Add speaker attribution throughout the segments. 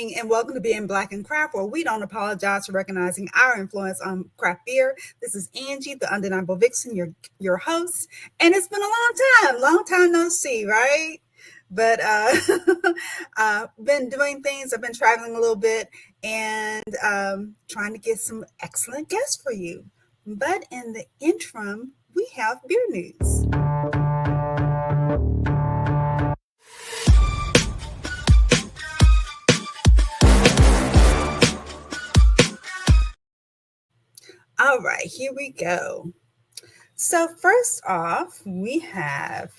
Speaker 1: evening and welcome to Being Black and Craft, where we don't apologize for recognizing our influence on craft beer. This is Angie, the undeniable vixen, your host, and it's been a long time no see, right? But been doing things. I've been traveling a little bit and trying to get some excellent guests for you. But in the interim, we have beer news. All right, here we go. So first off, we have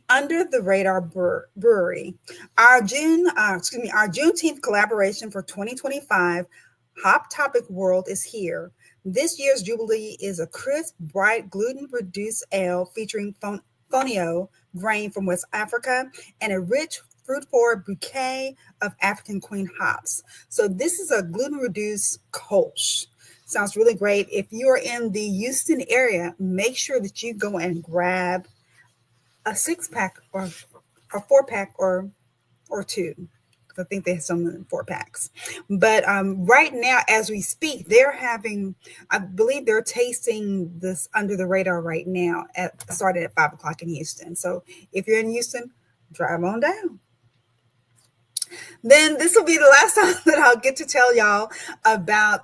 Speaker 1: Under the Radar Brewery. Our Juneteenth collaboration for 2025 Hop Topic World is here. This year's Jubilee is a crisp, bright, gluten-reduced ale featuring fonio grain from West Africa and a rich, fruit-forward bouquet of African Queen hops. So this is a gluten-reduced Kolsch. Sounds really great. If you're in the Houston area, make sure that you go and grab a 6-pack or a 4-pack or two. I think they have some in 4-packs. But right now, as we speak, I believe they're tasting this Under the Radar right now. Started at 5 o'clock in Houston. So if you're in Houston, drive on down. Then this will be the last time that I'll get to tell y'all about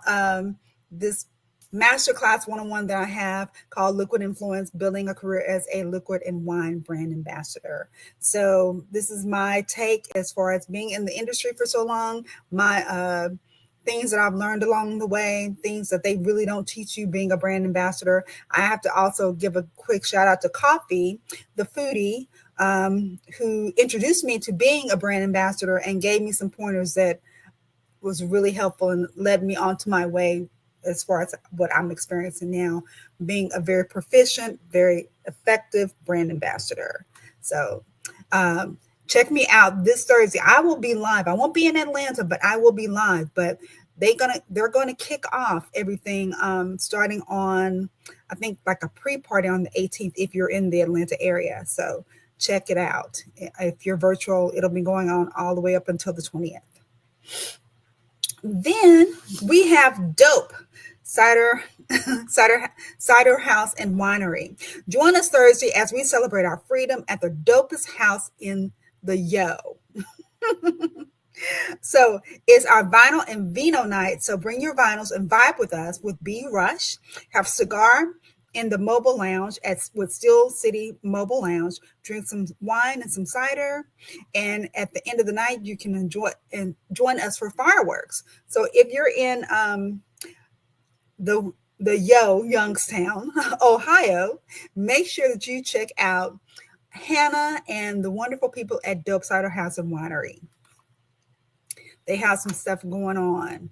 Speaker 1: this Masterclass 101 that I have called Liquid Influence, Building a Career as a Liquid and Wine Brand Ambassador. So this is my take as far as being in the industry for so long, my things that I've learned along the way, things that they really don't teach you being a brand ambassador. I have to also give a quick shout out to Coffee, the foodie, who introduced me to being a brand ambassador and gave me some pointers that was really helpful and led me onto my way as far as what I'm experiencing now, being a very proficient, very effective brand ambassador. So check me out this Thursday. I will be live. I won't be in Atlanta, but I will be live. But they're gonna kick off everything starting on, I think, like a pre-party on the 18th if you're in the Atlanta area. So check it out. If you're virtual, it'll be going on all the way up until the 20th. Then we have Dope Cider House and Winery. Join us Thursday as we celebrate our freedom at the dopest house in the Yo. So it's our vinyl and vino night. So bring your vinyls and vibe with us with B Rush. Have cigar in the mobile lounge with Steel City Mobile Lounge. Drink some wine and some cider. And at the end of the night, you can enjoy and join us for fireworks. So if you're in the Youngstown, Ohio, make sure that you check out Hannah and the wonderful people at Dope Cider House and Winery. They have some stuff going on.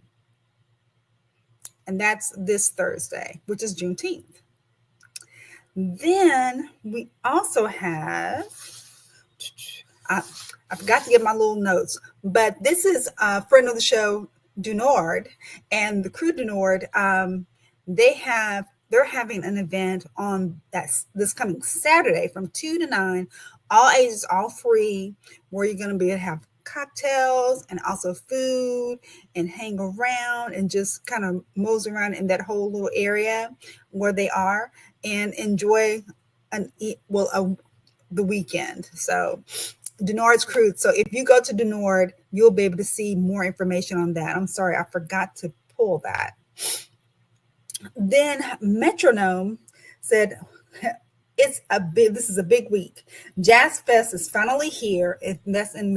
Speaker 1: And that's this Thursday, which is Juneteenth. Then we also have, I forgot to get my little notes, but this is a friend of the show, Dunord, and the crew Dunord. They're having an event on this coming Saturday from 2 to 9, all ages, all free, where you're going to be able to have cocktails and also food and hang around and just kind of mosey around in that whole little area where they are and enjoy the weekend. So Denard's crew. So if you go to Denard, you'll be able to see more information on that. I'm sorry, I forgot to pull that. Then Metronome said, this is a big week. Jazz Fest is finally here. That's in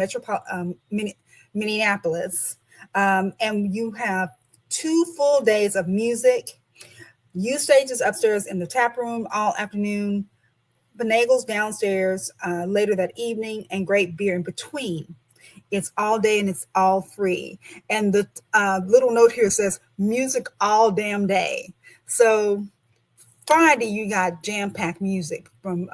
Speaker 1: Minneapolis. And you have 2 full days of music. Youth stages upstairs in the tap room all afternoon. Finagle's downstairs later that evening, and great beer in between. It's all day and it's all free. And the little note here says music all damn day. So Friday, you got jam-packed music from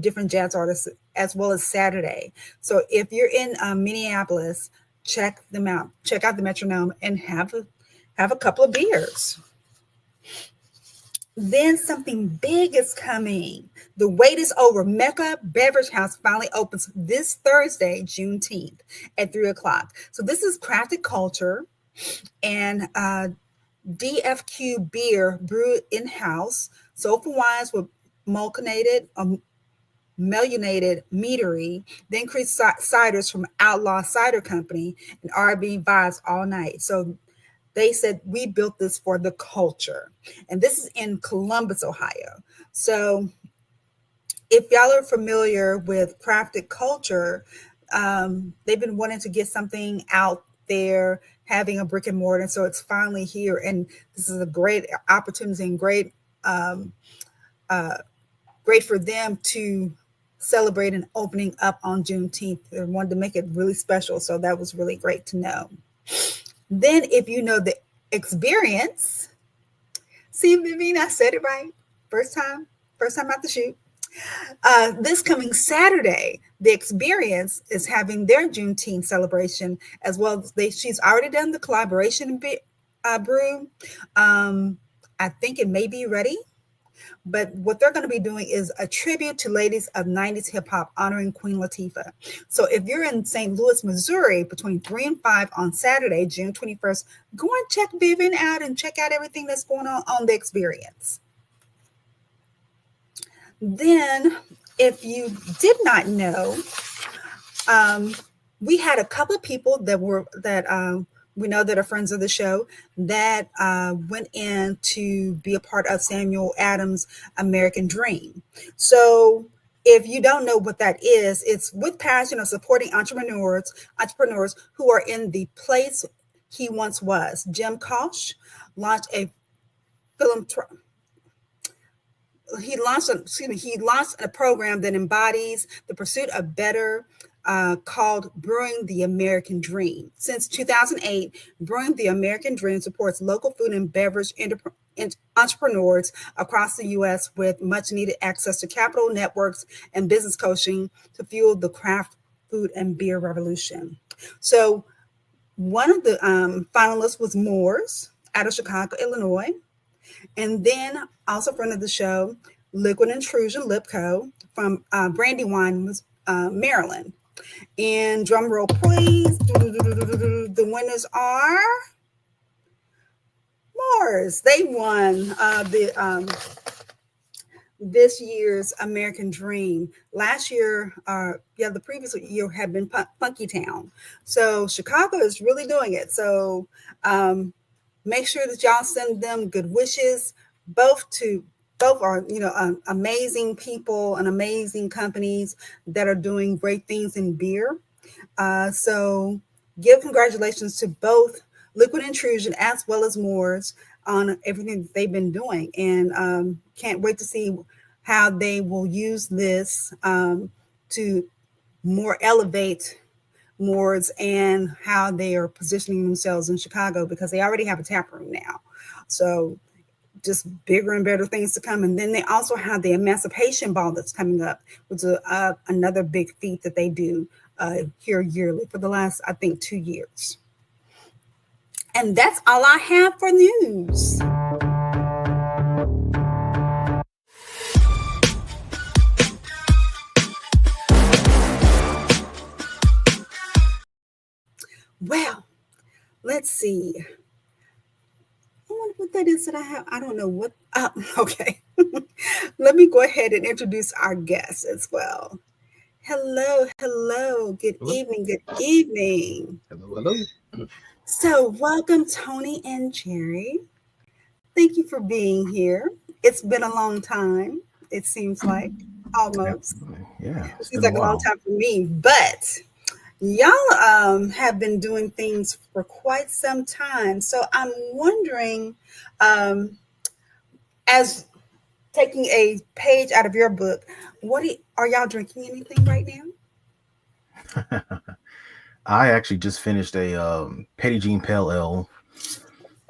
Speaker 1: different jazz artists, as well as Saturday. So if you're in Minneapolis, check them out. Check out the Metronome and have a couple of beers. Then something big is coming. The wait is over. Mecca Beverage House finally opens this Thursday, Juneteenth at 3 o'clock. So this is crafted culture and DFQ beer brewed in-house, soulful wines with malconated, melanated meadery, then increased ciders from Outlaw Cider Company and R&B vibes all night. So they said we built this for the culture, and this is in Columbus, Ohio. So if y'all are familiar with crafted culture, they've been wanting to get something out there, having a brick and mortar. So it's finally here, and this is a great opportunity and great for them to celebrate an opening up on Juneteenth. They wanted to make it really special, so that was really great to know. Then, if you know the experience, see, Vivian, I said it right. First time out the shoot. This coming Saturday, the experience is having their Juneteenth celebration as well. She's already done the collaboration brew. I think it may be ready. But what they're going to be doing is a tribute to ladies of 90s hip hop honoring Queen Latifah. So if you're in St. Louis, Missouri, between 3 and 5 on Saturday, June 21st, go and check Vivian out and check out everything that's going on the experience. Then, if you did not know, we had a couple of people that we know that are friends of the show that went in to be a part of Samuel Adams' American Dream. So if you don't know what that is, it's with passion of supporting entrepreneurs who are in the place he once was. Jim Koch launched a he launched a program that embodies the pursuit of better, called Brewing the American Dream. Since 2008, Brewing the American Dream supports local food and beverage entrepreneurs across the U.S. with much needed access to capital networks and business coaching to fuel the craft food and beer revolution. So one of the finalists was Moores out of Chicago, Illinois. And then also friend of the show, Liquid Intrusion Lipco from Brandywine, Maryland. And drum roll, please. The winners are Mars. They won this year's American Dream. Last year, the previous year had been Funky Town. So Chicago is really doing it. So make sure that y'all send them good wishes. Both are, amazing people and amazing companies that are doing great things in beer. So give congratulations to both Liquid Intrusion as well as Moores on everything that they've been doing. And can't wait to see how they will use this to more elevate Moores and how they are positioning themselves in Chicago, because they already have a tap room now. So just bigger and better things to come. And then they also have the Emancipation Ball that's coming up, which is another big feat that they do here yearly for the last, I think, 2 years. And that's all I have for news. Well, let's see. I wonder what that is that I have. I don't know what. Okay. Let me go ahead and introduce our guest as well. Hello. Good evening.
Speaker 2: Hello.
Speaker 1: So welcome, Tony and Jerry. Thank you for being here. It's been a long time. It seems like almost.
Speaker 2: Yeah.
Speaker 1: It seems like a long time for me, but y'all have been doing things for quite some time. So I'm wondering, as taking a page out of your book, are y'all drinking anything right now?
Speaker 2: I actually just finished a Petty Jean Pale Ale.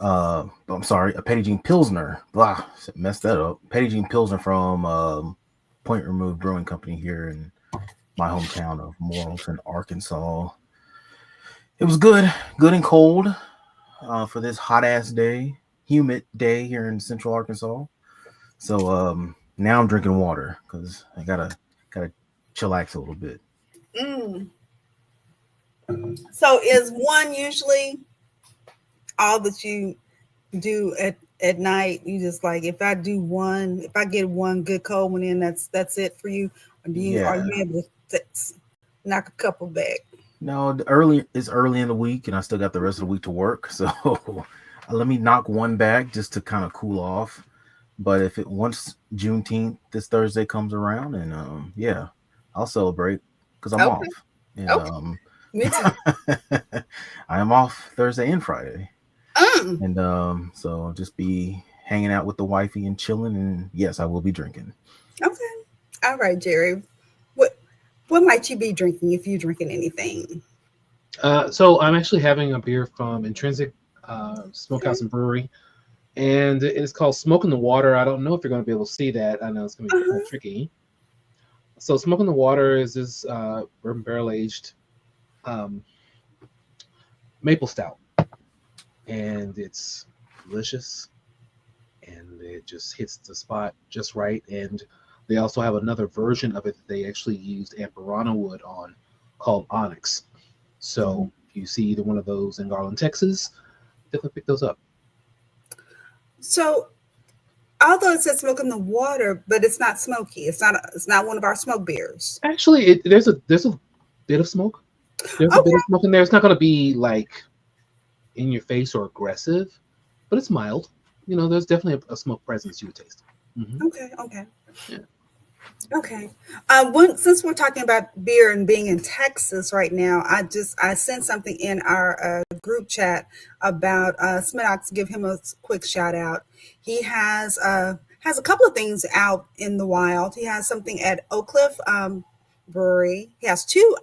Speaker 2: I'm sorry, a Petty Jean Pilsner. Blah, messed that up. Petty Jean Pilsner from Point Remove Brewing Company here in my hometown of Morrilton, Arkansas. It was good and cold for this hot ass day, humid day here in Central Arkansas. So now I'm drinking water because I gotta chillax a little bit.
Speaker 1: Mm. So is one usually all that you do at night? You just like, if I do one, if I get one good cold one in, that's it for you. Or are
Speaker 2: Yeah.
Speaker 1: you able to knock a couple back?
Speaker 2: No, early it's early in the week, and I still got the rest of the week to work. So let me knock one back just to kind of cool off. But if it once Juneteenth this Thursday comes around, and yeah, I'll celebrate because I'm
Speaker 1: Okay,
Speaker 2: off, and
Speaker 1: okay, me too.
Speaker 2: I am off Thursday and Friday,
Speaker 1: Mm,
Speaker 2: and so just be hanging out with the wifey and chilling. And yes, I will be drinking.
Speaker 1: okay, all right, Jerry. What what might you be drinking if you drinking anything?
Speaker 3: So I'm actually having a beer from Intrinsic
Speaker 1: Okay.
Speaker 3: Smokehouse and Brewery, and it's called Smoke in the Water. I don't know if you're going to be able to see that. I know it's going to be kind of
Speaker 1: Uh-huh.
Speaker 3: tricky. So Smoke in the Water is this bourbon barrel aged um, maple stout, and it's delicious, and it just hits the spot just right. And they also have another version of it that they actually used amparana wood on, called Onyx. So if you see either one of those in Garland, Texas, definitely pick those up.
Speaker 1: So although it says smoke in the water, but it's not smoky. It's not one of our smoke beers.
Speaker 3: Actually, there's a bit of smoke. There's a bit of
Speaker 1: Okay,
Speaker 3: smoke in there. It's not going to be like in your face or aggressive, but it's mild. There's definitely a smoke presence you would taste. Hmm.
Speaker 1: okay, okay.
Speaker 3: Yeah.
Speaker 1: Okay. Since we're talking about beer and being in Texas right now, I sent something in our group chat about Smidox. Give him a quick shout out. He has a couple of things out in the wild. He has something at Oak Cliff Brewery. He has two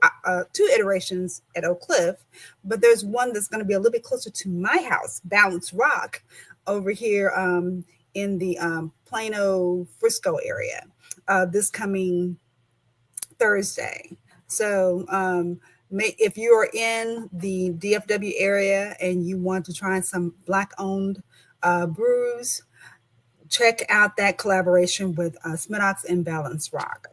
Speaker 1: iterations at Oak Cliff, but there's one that's going to be a little bit closer to my house, Balance Rock, over here in the Plano Frisco area this coming Thursday. So, if you are in the DFW area and you want to try some Black owned brews, check out that collaboration with Smidox and Balance Rock.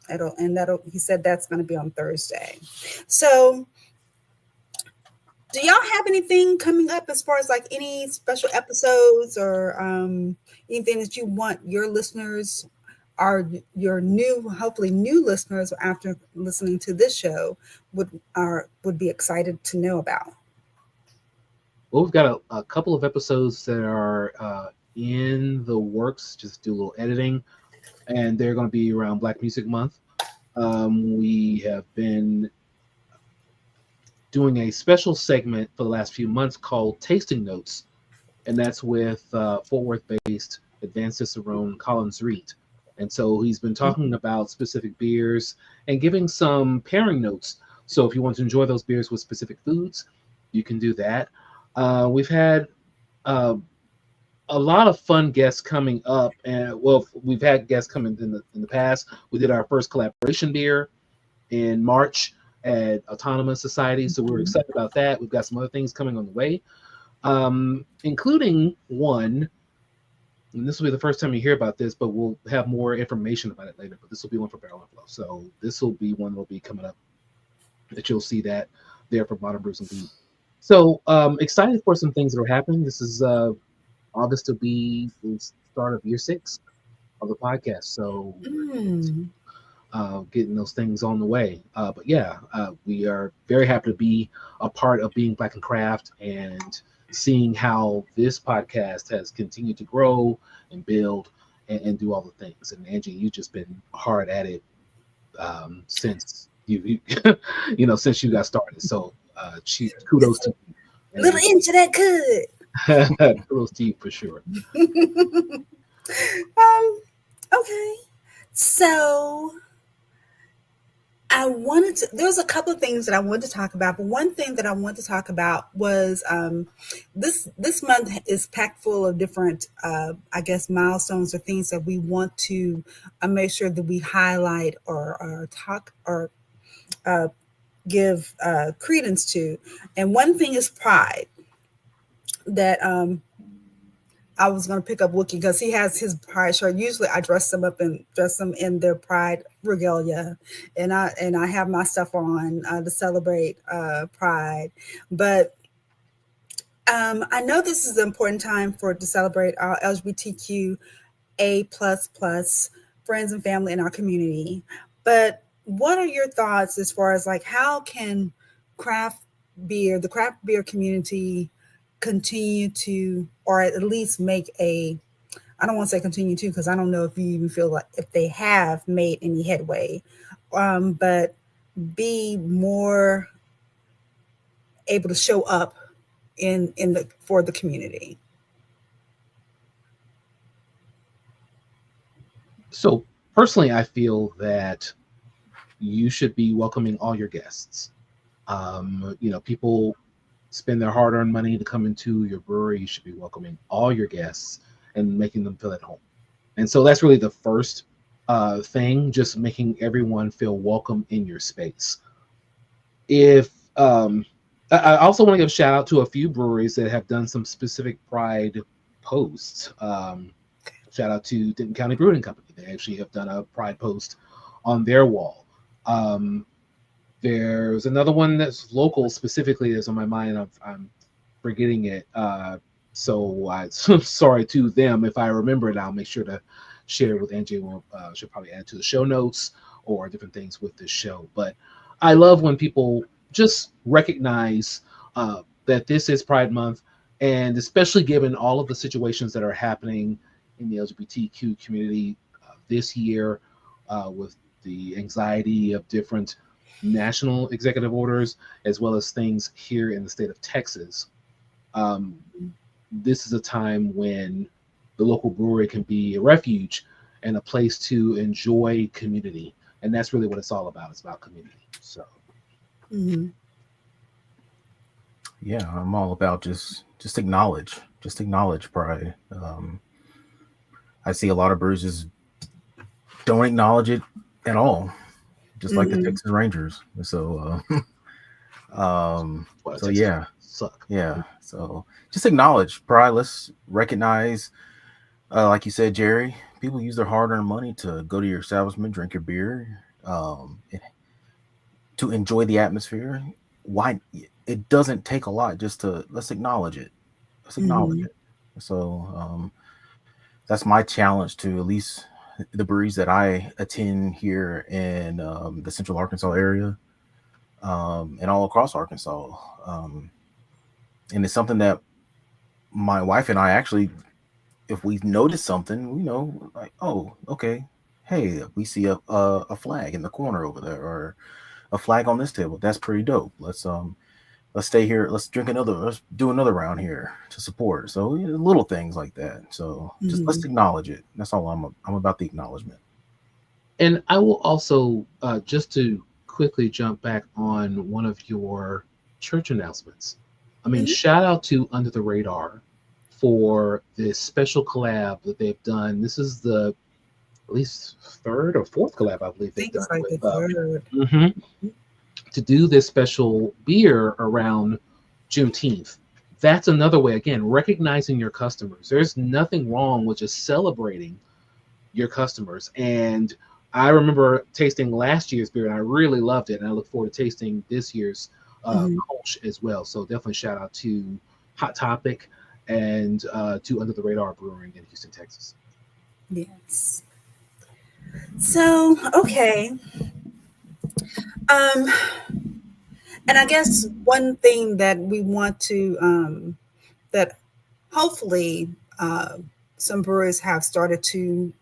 Speaker 1: He said that's going to be on Thursday. So, do y'all have anything coming up as far as like any special episodes or anything that you want your listeners, are your new, hopefully new listeners after listening to this show would be excited to know about?
Speaker 3: Well, we've got a couple of episodes that are in the works. Just do a little editing, and they're going to be around Black Music Month. We have been doing a special segment for the last few months called Tasting Notes, and that's with Fort Worth-based Advanced Cicerone Collins Reed. And so he's been talking about specific beers and giving some pairing notes. So if you want to enjoy those beers with specific foods, you can do that. We've had uh, a lot of fun guests coming up, and well, we've had guests coming in the past. We did our first collaboration beer in March at Autonomous Society, so we're excited about that. We've got some other things coming on the way, including one, and this will be the first time you hear about this, but we'll have more information about it later. But this will be one for Barrel and Flow, so this will be one that will be coming up that you'll see that there for Modern Brews and Beats. So excited for some things that are happening. This is August to be the start of year 6 of the podcast. So
Speaker 1: Mm.
Speaker 3: getting those things on the way. But yeah, we are very happy to be a part of Being Black and Craft and seeing how this podcast has continued to grow and build and do all the things. And Angie, you've just been hard at it since since you got started. So kudos to you.
Speaker 1: Little inch of that
Speaker 3: Kudos to you for sure.
Speaker 1: could. Okay. So there's a couple of things that I wanted to talk about, but one thing that I wanted to talk about was this month is packed full of different, I guess, milestones or things that we want to make sure that we highlight or talk or uh, give credence to. And one thing is Pride, that I was gonna pick up Wookie because he has his pride shirt. Usually, I dress them up and dress them in their pride regalia, and I have my stuff on to celebrate Pride. But I know this is an important time to celebrate our LGBTQA friends and family in our community. But what are your thoughts as far as like how can craft the craft beer community continue to, or at least make a, I don't want to say continue to, because I don't know if you even feel like if they have made any headway, but be more able to show up in the for the community.
Speaker 3: So personally, I feel that you should be welcoming all your guests. People spend their hard-earned money to come into your brewery. You should be welcoming all your guests and making them feel at home. And so that's really the first thing, just making everyone feel welcome in your space. If I also want to give a shout out to a few breweries that have done some specific Pride posts. Shout out to Denton County Brewing Company. They actually have done a Pride post on their wall. There's another one that's local specifically that's on my mind. I'm forgetting it. So I'm sorry to them. If I remember it, I'll make sure to share it with Angie. She'll probably add to the show notes or different things with this show. But I love when people just recognize that this is Pride Month, and especially given all of the situations that are happening in the LGBTQ community this year with the anxiety of different national executive orders, as well as things here in the state of Texas. This is a time when the local brewery can be a refuge and a place to enjoy community. And that's really what it's all about. It's about community. So,
Speaker 2: Yeah, I'm all about just acknowledge Pride. I see a lot of breweries just don't acknowledge it at all, just like the Texas Rangers. So, so yeah,
Speaker 3: suck.
Speaker 2: Yeah, so just acknowledge Pride. Let's recognize, like you said, Jerry. People use their hard-earned money to go to your establishment, drink your beer, to enjoy the atmosphere. Why? It doesn't take a lot just to let's acknowledge it. Let's acknowledge it. So that's my challenge to at least the breweries that I attend here in the Central Arkansas area, and all across Arkansas. And it's something that my wife and I actually, if we notice something, like, oh, okay, hey, we see a flag in the corner over there, or a flag on this table. That's pretty dope. Let's stay here. Let's do another round here to support. So little things like that. So just let's acknowledge it. That's all I'm about the acknowledgement.
Speaker 3: And I will also, just to quickly jump back on one of your church announcements. I mean, shout out to Under the Radar for this special collab that they've done. This is the at least third or fourth collab, I believe they've done with to do this special beer around Juneteenth. That's another way, again, recognizing your customers. There's nothing wrong with just celebrating your customers. And I remember tasting last year's beer and I really loved it. And I look forward to tasting this year's Kolsch as well. So definitely shout out to Hot Topic and to Under the Radar Brewing in Houston, Texas.
Speaker 1: Yes. So, okay. And I guess one thing that we want to, that hopefully some brewers have started to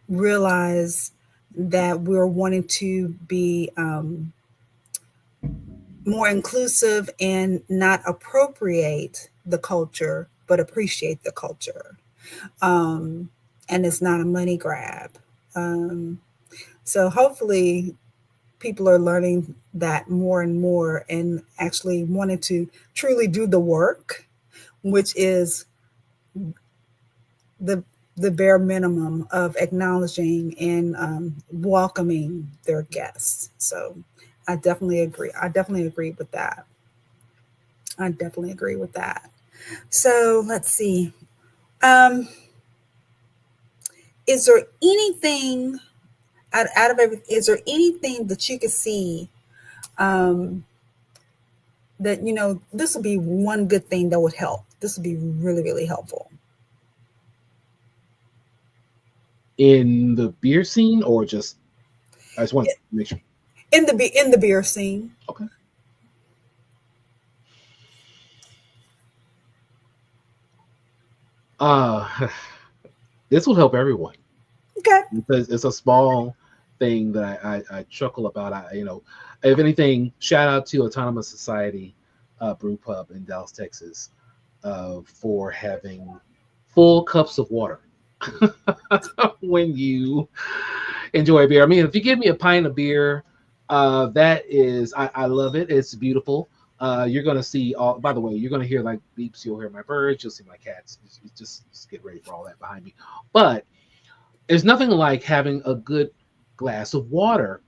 Speaker 1: realize that we're wanting to be more inclusive and not appropriate the culture, but appreciate the culture. And it's not a money grab. So hopefully people are learning that more and more and actually wanting to truly do the work, which is the bare minimum of acknowledging and welcoming their guests. So I definitely agree. I definitely agree with that. So let's see. Um, is there anything out of everything? Is there anything that you could see um, that this would be one good thing that would help? This would be really, really helpful
Speaker 3: In the beer scene, or just I just want to make sure.
Speaker 1: in the beer scene.
Speaker 3: Okay. This will help everyone.
Speaker 1: Okay.
Speaker 3: Because it's a small thing that I chuckle about. If anything, shout out to Autonomous Society Brew Pub in Dallas, Texas, for having full cups of water when you enjoy beer. I mean, if you give me a pint of beer, that is, I love it. It's beautiful. You're gonna see all. By the way, you're gonna hear like beeps. You'll hear my birds. You'll see my cats. Just get ready for all that behind me. But there's nothing like having a good glass of water,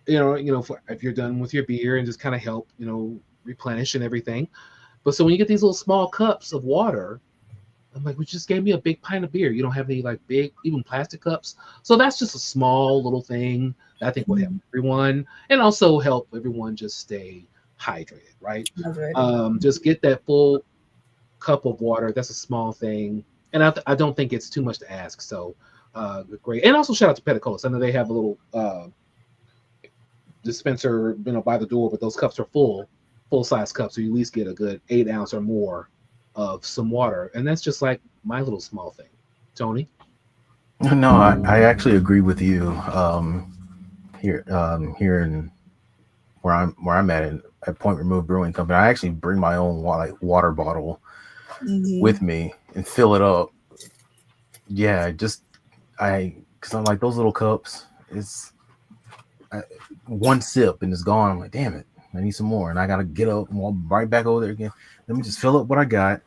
Speaker 3: if you're done with your beer, and just kind of help, replenish and everything. But so when you get these little small cups of water, I'm like, we just gave me a big pint of beer. You don't have any like big, even plastic cups. So that's just a small little thing that I think would help everyone, and also help everyone just stay hydrated, right? Just get that full cup of water. That's a small thing. And I don't think it's too much to ask. So great. And also shout out to Petacolas. I know they have a little dispenser, by the door, but those cups are full size cups. So you at least get a good 8 ounce or more of some water. And that's just like my little small thing. Tony?
Speaker 2: No, I actually agree with you. Here in where I'm at Point Remove Brewing Company, I actually bring my own water bottle with me and fill it up. Yeah, because I'm like, those little cups, it's one sip and it's gone. I'm like, damn it, I need some more, and I gotta get up and walk right back over there again. Let me just fill up what I got.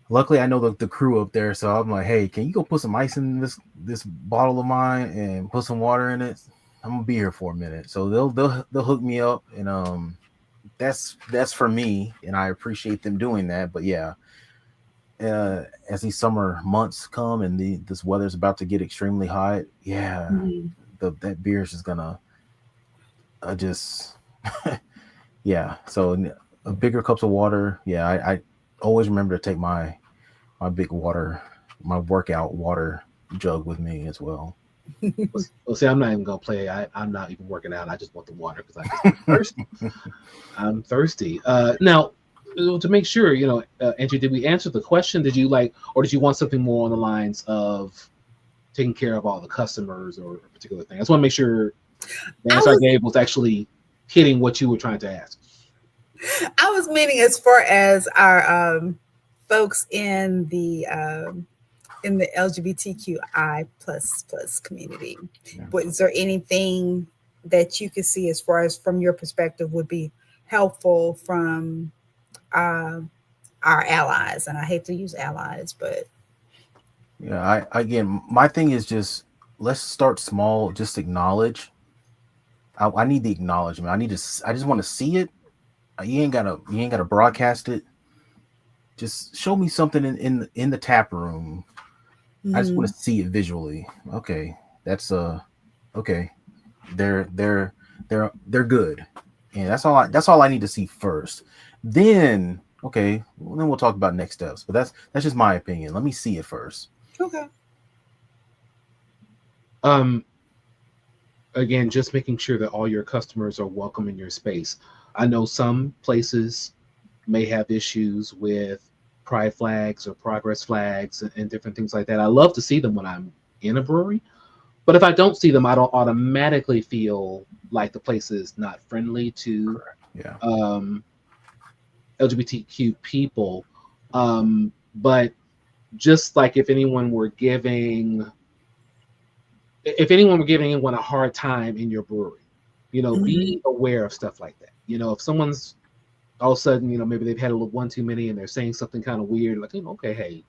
Speaker 2: Luckily, I know the crew up there, so I'm like, hey, can you go put some ice in this bottle of mine and put some water in it? I'm gonna be here for a minute. So they'll hook me up, and that's for me, and I appreciate them doing that. But yeah, as these summer months come and this weather's about to get extremely hot, yeah, that beer is just gonna just yeah. So a bigger cups of water. Yeah, I always remember to take my big water, my workout water jug with me as well.
Speaker 3: Well, see, I'm not even gonna play. I'm not even working out. I just want the water because I'm thirsty. I'm thirsty. Now, to make sure, Andrew, did we answer the question? Did you or did you want something more on the lines of taking care of all the customers or a particular thing? I just want to make sure the answer I gave was actually hitting what you were trying to ask.
Speaker 1: I was meaning as far as our folks in the LGBTQI plus community.
Speaker 2: Yeah.
Speaker 1: But is there anything that you could see as far as from your perspective would be helpful from our allies? And I hate to use allies, but
Speaker 2: yeah, again, my thing is just, let's start small. Just acknowledge. I need the acknowledgement. I just want to see it. You ain't gotta broadcast it. Just show me something in the tap room. I just want to see it visually. Okay, that's okay. They're good, and that's all I need to see first. Then okay, well, then we'll talk about next steps. But that's just my opinion. Let me see it first.
Speaker 1: Okay.
Speaker 3: Again, just making sure that all your customers are welcome in your space. I know some places may have issues with pride flags or progress flags and different things like that. I love to see them when I'm in a brewery, but if I don't see them, I don't automatically feel like the place is not friendly to LGBTQ people. But just like if anyone were giving anyone a hard time in your brewery, be aware of stuff like that. If someone's all of a sudden, maybe they've had a little one too many and they're saying something kind of weird, like, okay, hey,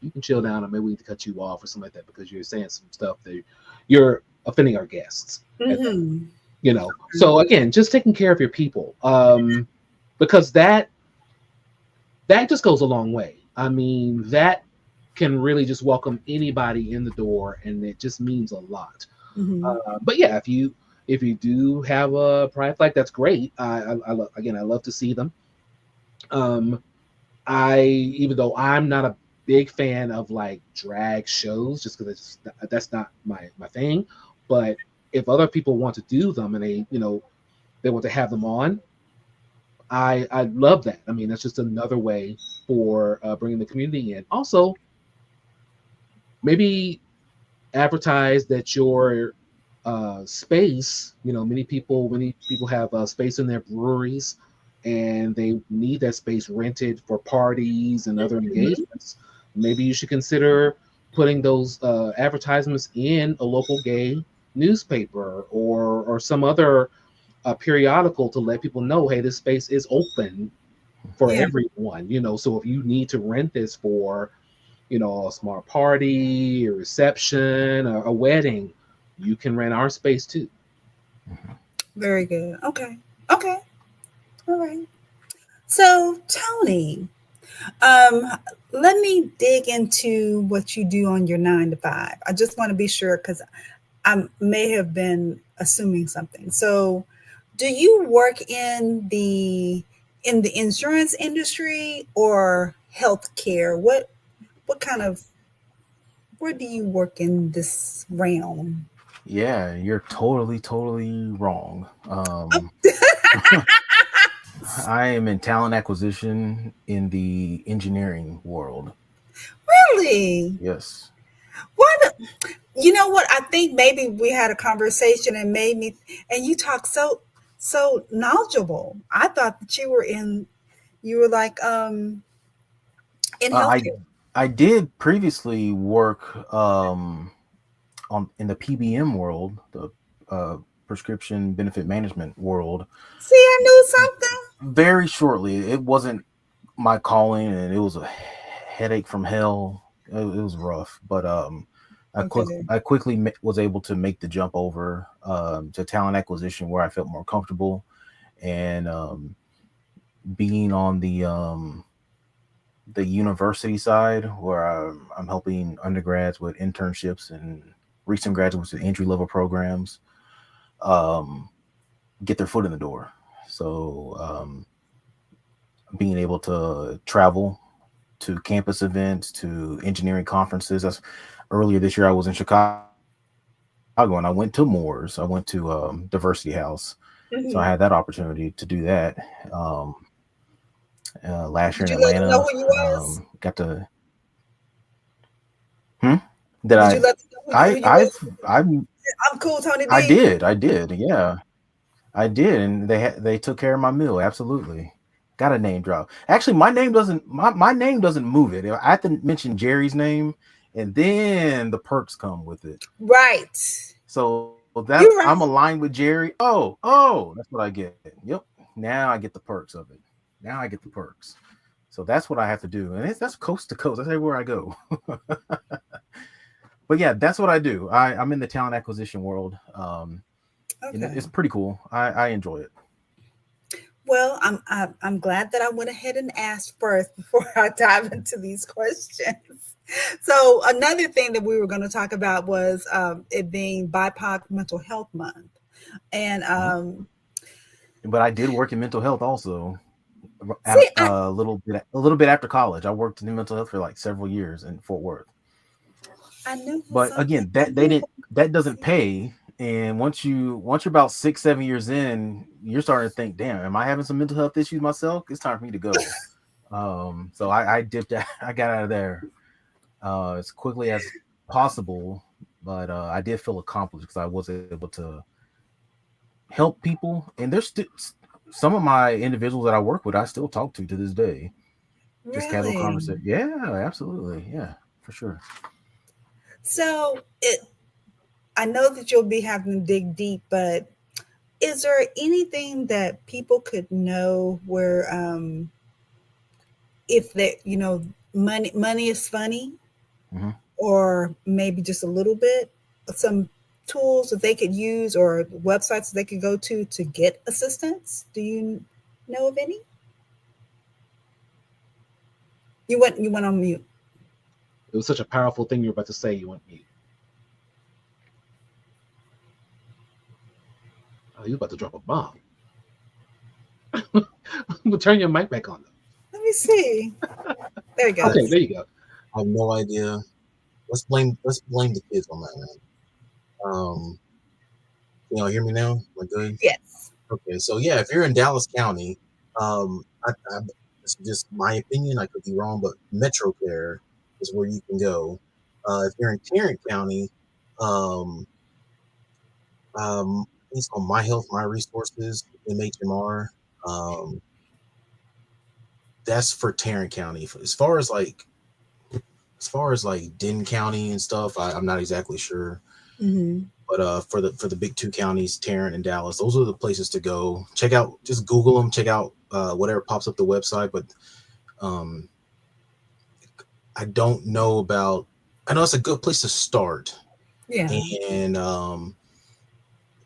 Speaker 3: you can chill down, or maybe we need to cut you off or something like that because you're saying some stuff that you're offending our guests. So again, just taking care of your people, because that that just goes a long way. I mean, that can really just welcome anybody in the door, and it just means a lot.
Speaker 1: Mm-hmm.
Speaker 3: But yeah, if you do have a pride flag, that's great. Again, I love to see them. Um, I even though I'm not a big fan of like drag shows, just because that's not my thing. But if other people want to do them and they want to have them on, I love that. I mean, that's just another way for bringing the community in. Also, maybe advertise that your space. Many people have space in their breweries, and they need that space rented for parties and other
Speaker 1: Mm-hmm.
Speaker 3: engagements. Maybe you should consider putting those advertisements in a local gay newspaper or some other periodical to let people know, hey, this space is open for
Speaker 1: Yeah.
Speaker 3: everyone. So if you need to rent this for a smart party, a reception, a wedding, you can rent our space too.
Speaker 1: Very good. Okay. Okay. All right. So, Tony, um, let me dig into what you do on your 9 to 5. I just want to be sure because I may have been assuming something. So, do you work in the insurance industry or healthcare? What kind of where do you work in this realm?
Speaker 2: Yeah, you're totally wrong. I am in talent acquisition in the engineering world.
Speaker 1: Really?
Speaker 2: Yes.
Speaker 1: What? You know what? I think maybe we had a conversation and made me, and you talk so knowledgeable. I thought that you were like in
Speaker 2: Uh, I
Speaker 1: healthcare.
Speaker 2: I did previously work on in the PBM world, the prescription benefit management world.
Speaker 1: See, I knew something.
Speaker 2: Very shortly, it wasn't my calling, and it was a headache from hell. It was rough, but
Speaker 1: Okay.
Speaker 2: I quickly was able to make the jump over to talent acquisition, where I felt more comfortable, and being on the university side, where I'm helping undergrads with internships and recent graduates with entry level programs um, get their foot in the door. So being able to travel to campus events, to engineering conferences. That's earlier this year. I was in Chicago and I went to Moores. I went to Diversity House, so I
Speaker 1: Hmm.
Speaker 2: had that opportunity to do that. Um, Last year
Speaker 1: Did
Speaker 2: in
Speaker 1: you let them know
Speaker 2: Atlanta,
Speaker 1: who you was?
Speaker 2: got to. Hmm? That
Speaker 1: Did you let them know who you was?
Speaker 2: I
Speaker 1: I'm cool, Tony
Speaker 2: I
Speaker 1: D.
Speaker 2: did. I did. Yeah, I did, and they took care of my meal. Absolutely. Got a name drop. Actually, my name doesn't move it. I have to mention Jerry's name, and then the perks come with it.
Speaker 1: Right.
Speaker 2: So that
Speaker 1: You're
Speaker 2: I'm
Speaker 1: right.
Speaker 2: aligned with Jerry. Oh, that's what I get. Yep. Now I get the perks of it. Now I get the perks. So that's what I have to do, and that's coast to coast. That's everywhere I go. But yeah, that's what I do. I'm in the talent acquisition world. And
Speaker 1: Okay.
Speaker 2: it's pretty cool. I enjoy it.
Speaker 1: Well, I'm glad that I went ahead and asked first before I dive into these questions. So another thing that we were going to talk about was it being BIPOC Mental Health Month, and
Speaker 2: Mhm. But I did work in mental health also.
Speaker 1: see,
Speaker 2: A little bit after college, I worked in mental health for like several years in Fort Worth.
Speaker 1: I knew
Speaker 2: But
Speaker 1: something.
Speaker 2: again,
Speaker 1: I knew.
Speaker 2: that doesn't pay. And once you're about 6 7 years in, you're starting to think, damn, am I having some mental health issues myself? It's time for me to go. So I dipped out. I got out of there as quickly as possible. But I did feel accomplished because I was able to help people. And there's still some of my individuals that I work with, I still talk to this day. Just casual
Speaker 1: Really.
Speaker 2: conversation. Yeah, absolutely. Yeah, for sure.
Speaker 1: So I know that you'll be having to dig deep, but is there anything that people could know where if that money is funny,
Speaker 2: Hmm.
Speaker 1: or maybe just a little bit, some tools that they could use or websites they could go to get assistance? Do you know of any? You went on mute.
Speaker 3: It was such a powerful thing you were about to say. You went mute. Oh, you about to drop a bomb. We'll turn your mic back on.
Speaker 1: Let me see. There you go.
Speaker 3: Okay, there you go.
Speaker 2: I have no idea. Let's blame the kids on that one. Can y'all hear me now? Am I good?
Speaker 1: Yes.
Speaker 2: Okay, so yeah, if you're in Dallas County, it's just my opinion. I could be wrong, but MetroCare is where you can go. If you're in Tarrant County, um, it's called My Health, My Resources, MHMR. That's for Tarrant County. As far as like Denton County and stuff, I'm not exactly sure.
Speaker 1: Mm-hmm.
Speaker 2: But for the big two counties, Tarrant and Dallas, those are the places to go. Check out, just Google them. Check out whatever pops up the website. But I don't know about. I know it's a good place to start.
Speaker 1: Yeah.
Speaker 2: And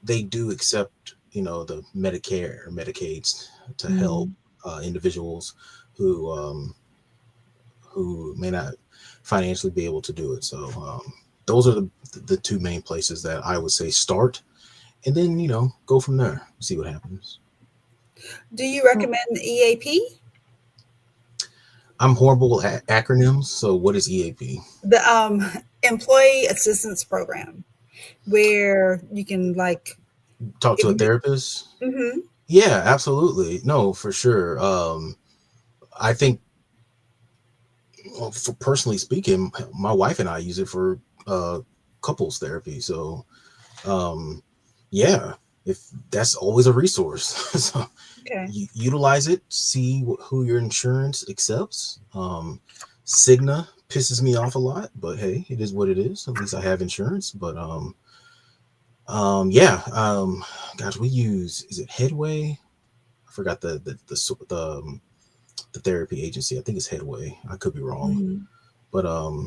Speaker 2: they do accept, the Medicare or Medicaids to help individuals who may not financially be able to do it. So those are the two main places that I would say start, and then go from there, see what happens.
Speaker 1: Do you recommend EAP?
Speaker 2: I'm horrible at acronyms, so what is EAP?
Speaker 1: The Employee Assistance Program, where you can like
Speaker 2: Talk to a therapist.
Speaker 1: Mm-hmm.
Speaker 2: Yeah, absolutely. No, for sure. I think, well, for personally speaking, my wife and I use it for couples therapy. So yeah, if that's always a resource. So
Speaker 1: Okay.
Speaker 2: utilize it, see who your insurance accepts. Cigna pisses me off a lot, but hey, it is what it is. At least I have insurance. But yeah, gosh, we use, is it Headway? I forgot the therapy agency. I think it's Headway. I could be wrong.
Speaker 1: Mm-hmm.
Speaker 2: But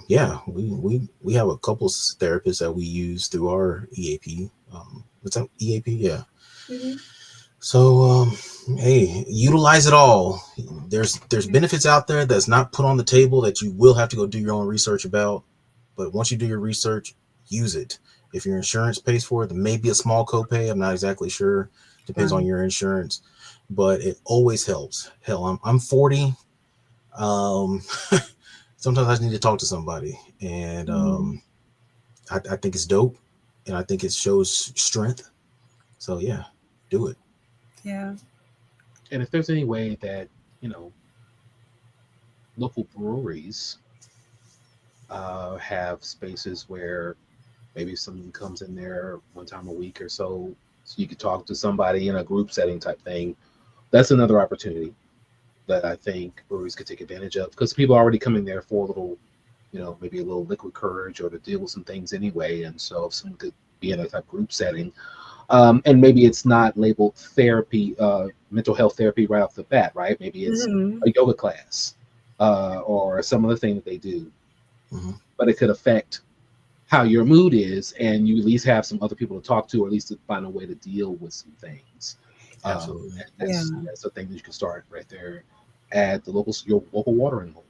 Speaker 2: yeah, we have a couple therapists that we use through our EAP. What's that, EAP? Yeah.
Speaker 1: Mm-hmm.
Speaker 2: So hey, utilize it all. There's benefits out there that's not put on the table that you will have to go do your own research about. But once you do your research, use it. If your insurance pays for it, there may be a small copay. I'm not exactly sure. Depends on your insurance, but it always helps. Hell, I'm 40. Sometimes I just need to talk to somebody, and I think it's dope, and I think it shows strength. So yeah, do it.
Speaker 1: Yeah.
Speaker 3: And if there's any way that local breweries have spaces where maybe someone comes in there one time a week or so you could talk to somebody in a group setting type thing, that's another opportunity that I think breweries could take advantage of, because people are already coming there for a little, maybe a little liquid courage or to deal with some things anyway. And so if someone could be in a type group setting, and maybe it's not labeled therapy, mental health therapy right off the bat, right? Maybe it's a yoga class or some other thing that they do, but it could affect how your mood is, and you at least have some other people to talk to, or at least to find a way to deal with some things.
Speaker 2: Absolutely.
Speaker 3: That's a thing that you can start right there at your local watering hole.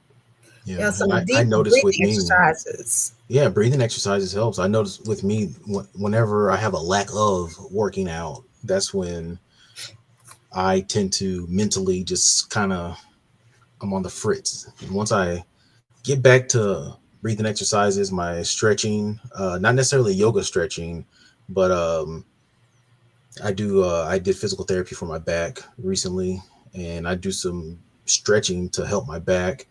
Speaker 2: Yeah, so I noticed with me,
Speaker 1: exercises.
Speaker 2: Yeah, breathing exercises helps. I noticed with me, whenever I have a lack of working out, that's when I tend to mentally just kind of, I'm on the fritz. And once I get back to breathing exercises, my stretching, not necessarily yoga stretching, but I did physical therapy for my back recently, and I do some stretching to help my back.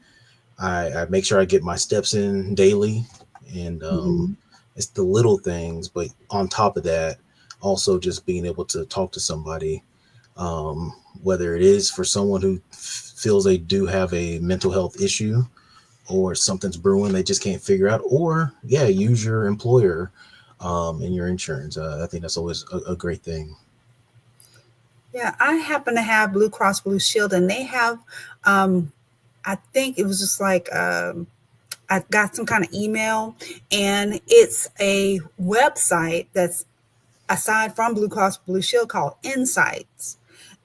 Speaker 2: I make sure I get my steps in daily, and it's the little things. But on top of that, also just being able to talk to somebody, whether it is for someone who feels they do have a mental health issue, or something's brewing they just can't figure out, or use your employer and your insurance. I think that's always a great thing.
Speaker 1: Yeah, I happen to have Blue Cross Blue Shield, and they have, I think it was just like, I got some kind of email, and it's a website that's aside from Blue Cross Blue Shield called Insights.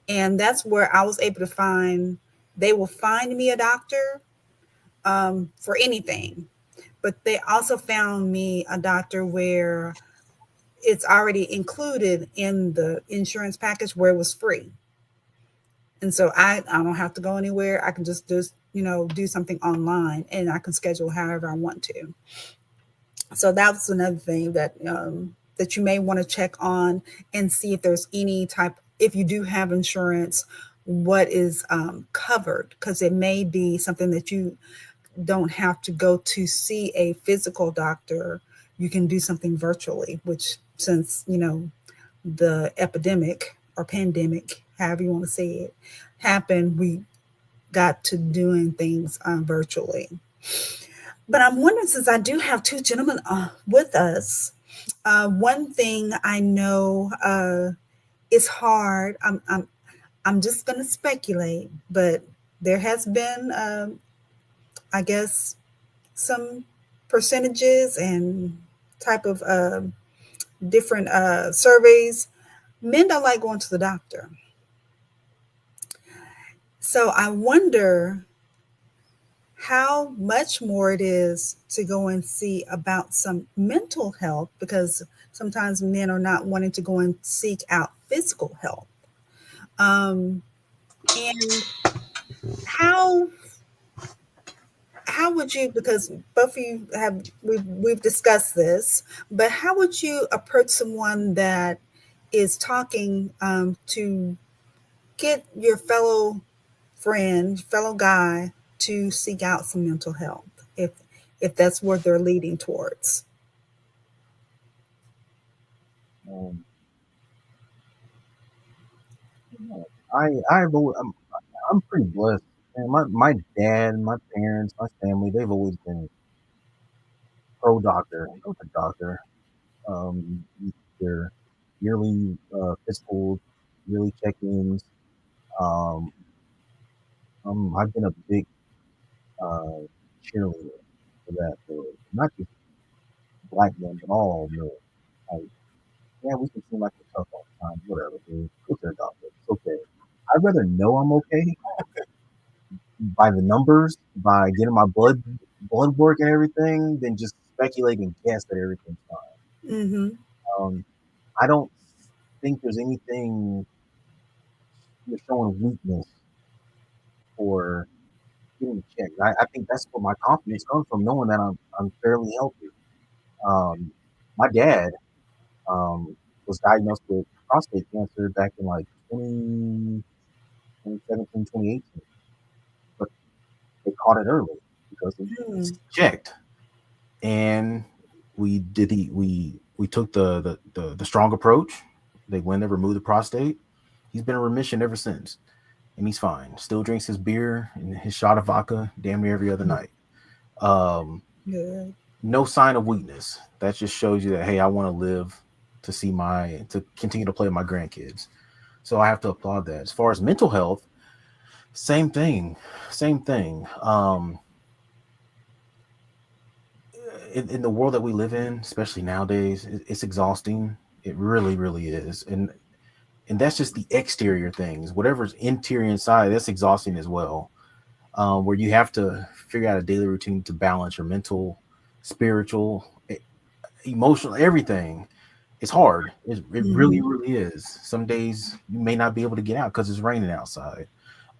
Speaker 1: And that's where I was able to find, they will find me a doctor for anything. But they also found me a doctor where it's already included in the insurance package where it was free. And so I don't have to go anywhere. I can just do something online, and I can schedule however I want to. So that's another thing that you may want to check on and see if there's any type, if you do have insurance, what is covered, because it may be something that you don't have to go to see a physical doctor. You can do something virtually, which since the epidemic or pandemic, however you want to say it, happened, we got to doing things virtually. But I'm wondering, since I do have two gentlemen with us, one thing I know is hard. I'm just going to speculate, but there has been, I guess, some percentages and type of different surveys. Men don't like going to the doctor. So I wonder how much more it is to go and see about some mental health, because sometimes men are not wanting to go and seek out physical health. And how would you, because both of you have, we've discussed this, but how would you approach someone that is talking to get your fellow friend, fellow guy, to seek out some mental health, if that's what they're leading towards?
Speaker 2: I'm pretty blessed. And my dad, my parents, my family, they've always been pro doctor. Go to doctor. Their yearly physicals, yearly check-ins. Um, I've been a big uh, cheerleader for that, for not just black men, but all men. Like, yeah, we can seem like we're tough all the time. Whatever, dude. Go to the doctor. It's okay. I'd rather know I'm okay by the numbers, by getting my blood work and everything, than just speculate and guess that everything's fine.
Speaker 1: Mm-hmm.
Speaker 2: Um, I don't think there's anything you're showing weakness for getting checked. I think that's where my confidence comes from, knowing that I'm fairly healthy. Um, my dad was diagnosed with prostate cancer back in like 2017, 2018, but they caught it early because it was checked. And we took the strong approach. They went and removed the prostate. He's been in remission ever since, and he's fine. Still drinks his beer and his shot of vodka damn near every other night.
Speaker 1: Yeah.
Speaker 2: No sign of weakness. That just shows you that, hey, I want to live to continue to play with my grandkids. So I have to applaud that. As far as mental health, same thing. In the world that we live in, especially nowadays, it's exhausting. It really, really is. And that's just the exterior things. Whatever's interior inside, that's exhausting as well. Where you have to figure out a daily routine to balance your mental, spiritual, emotional, everything. It's hard. It really, really is. Some days you may not be able to get out because it's raining outside,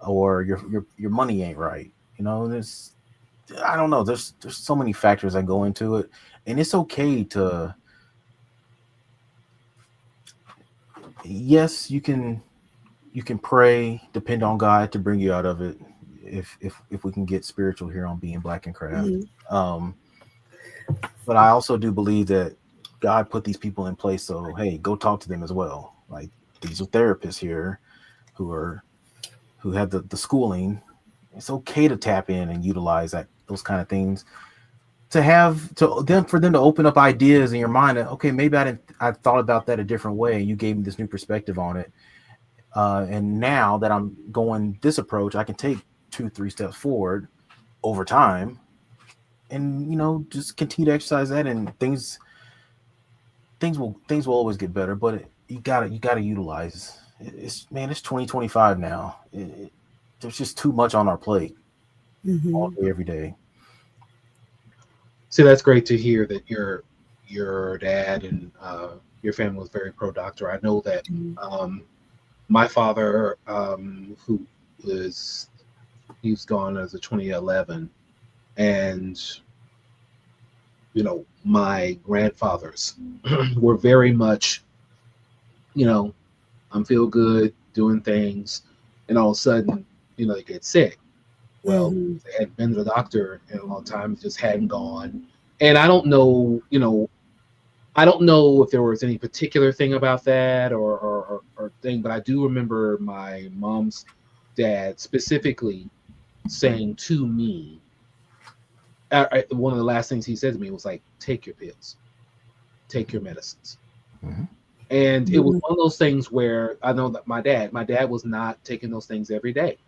Speaker 2: or your money ain't right. There's, I don't know. There's so many factors that go into it, and it's okay to. Yes, you can pray, depend on God to bring you out of it. If we can get spiritual here on Being Black and Craft. But I also do believe that God put these people in place, so hey, go talk to them as well. Like, these are therapists here who have the schooling. It's okay to tap in and utilize those kind of things for them to open up ideas in your mind that, okay, maybe I thought about that a different way, and you gave me this new perspective on it. And now that I'm going this approach, I can take 2-3 steps forward over time, and just continue to exercise that, and things will always get better. But you gotta utilize. It's 2025 now. There's just too much on our plate all day, every day.
Speaker 3: So that's great to hear that your dad and your family was very pro doctor. I know that my father, who was he was gone as of 2011, and my grandfathers were very much, I'm feel good doing things, and all of a sudden, they get sick. Well, they hadn't been to the doctor in a long time, just hadn't gone. And I don't know if there was any particular thing about that or thing, but I do remember my mom's dad specifically saying to me, one of the last things he said to me was like, take your pills, take your medicines.
Speaker 2: Mhm.
Speaker 3: And it was one of those things where I know that my dad was not taking those things every day,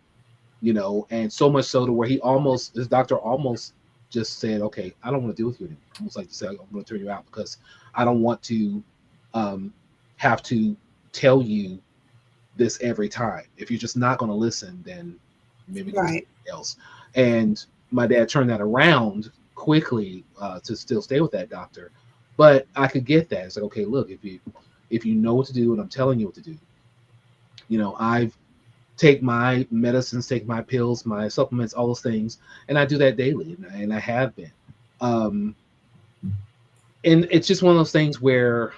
Speaker 3: and so much so to where his doctor almost just said, okay, I don't want to deal with you anymore. Almost like to say, I'm going to turn you out because I don't want to have to tell you this every time. If you're just not going to listen, then maybe go something else. And my dad turned that around quickly to still stay with that doctor. But I could get that. It's like, okay, look, if you know what to do and I'm telling you what to do, I've take my medicines, take my pills, my supplements, all those things, and I do that daily, and I have been. And it's just one of those things where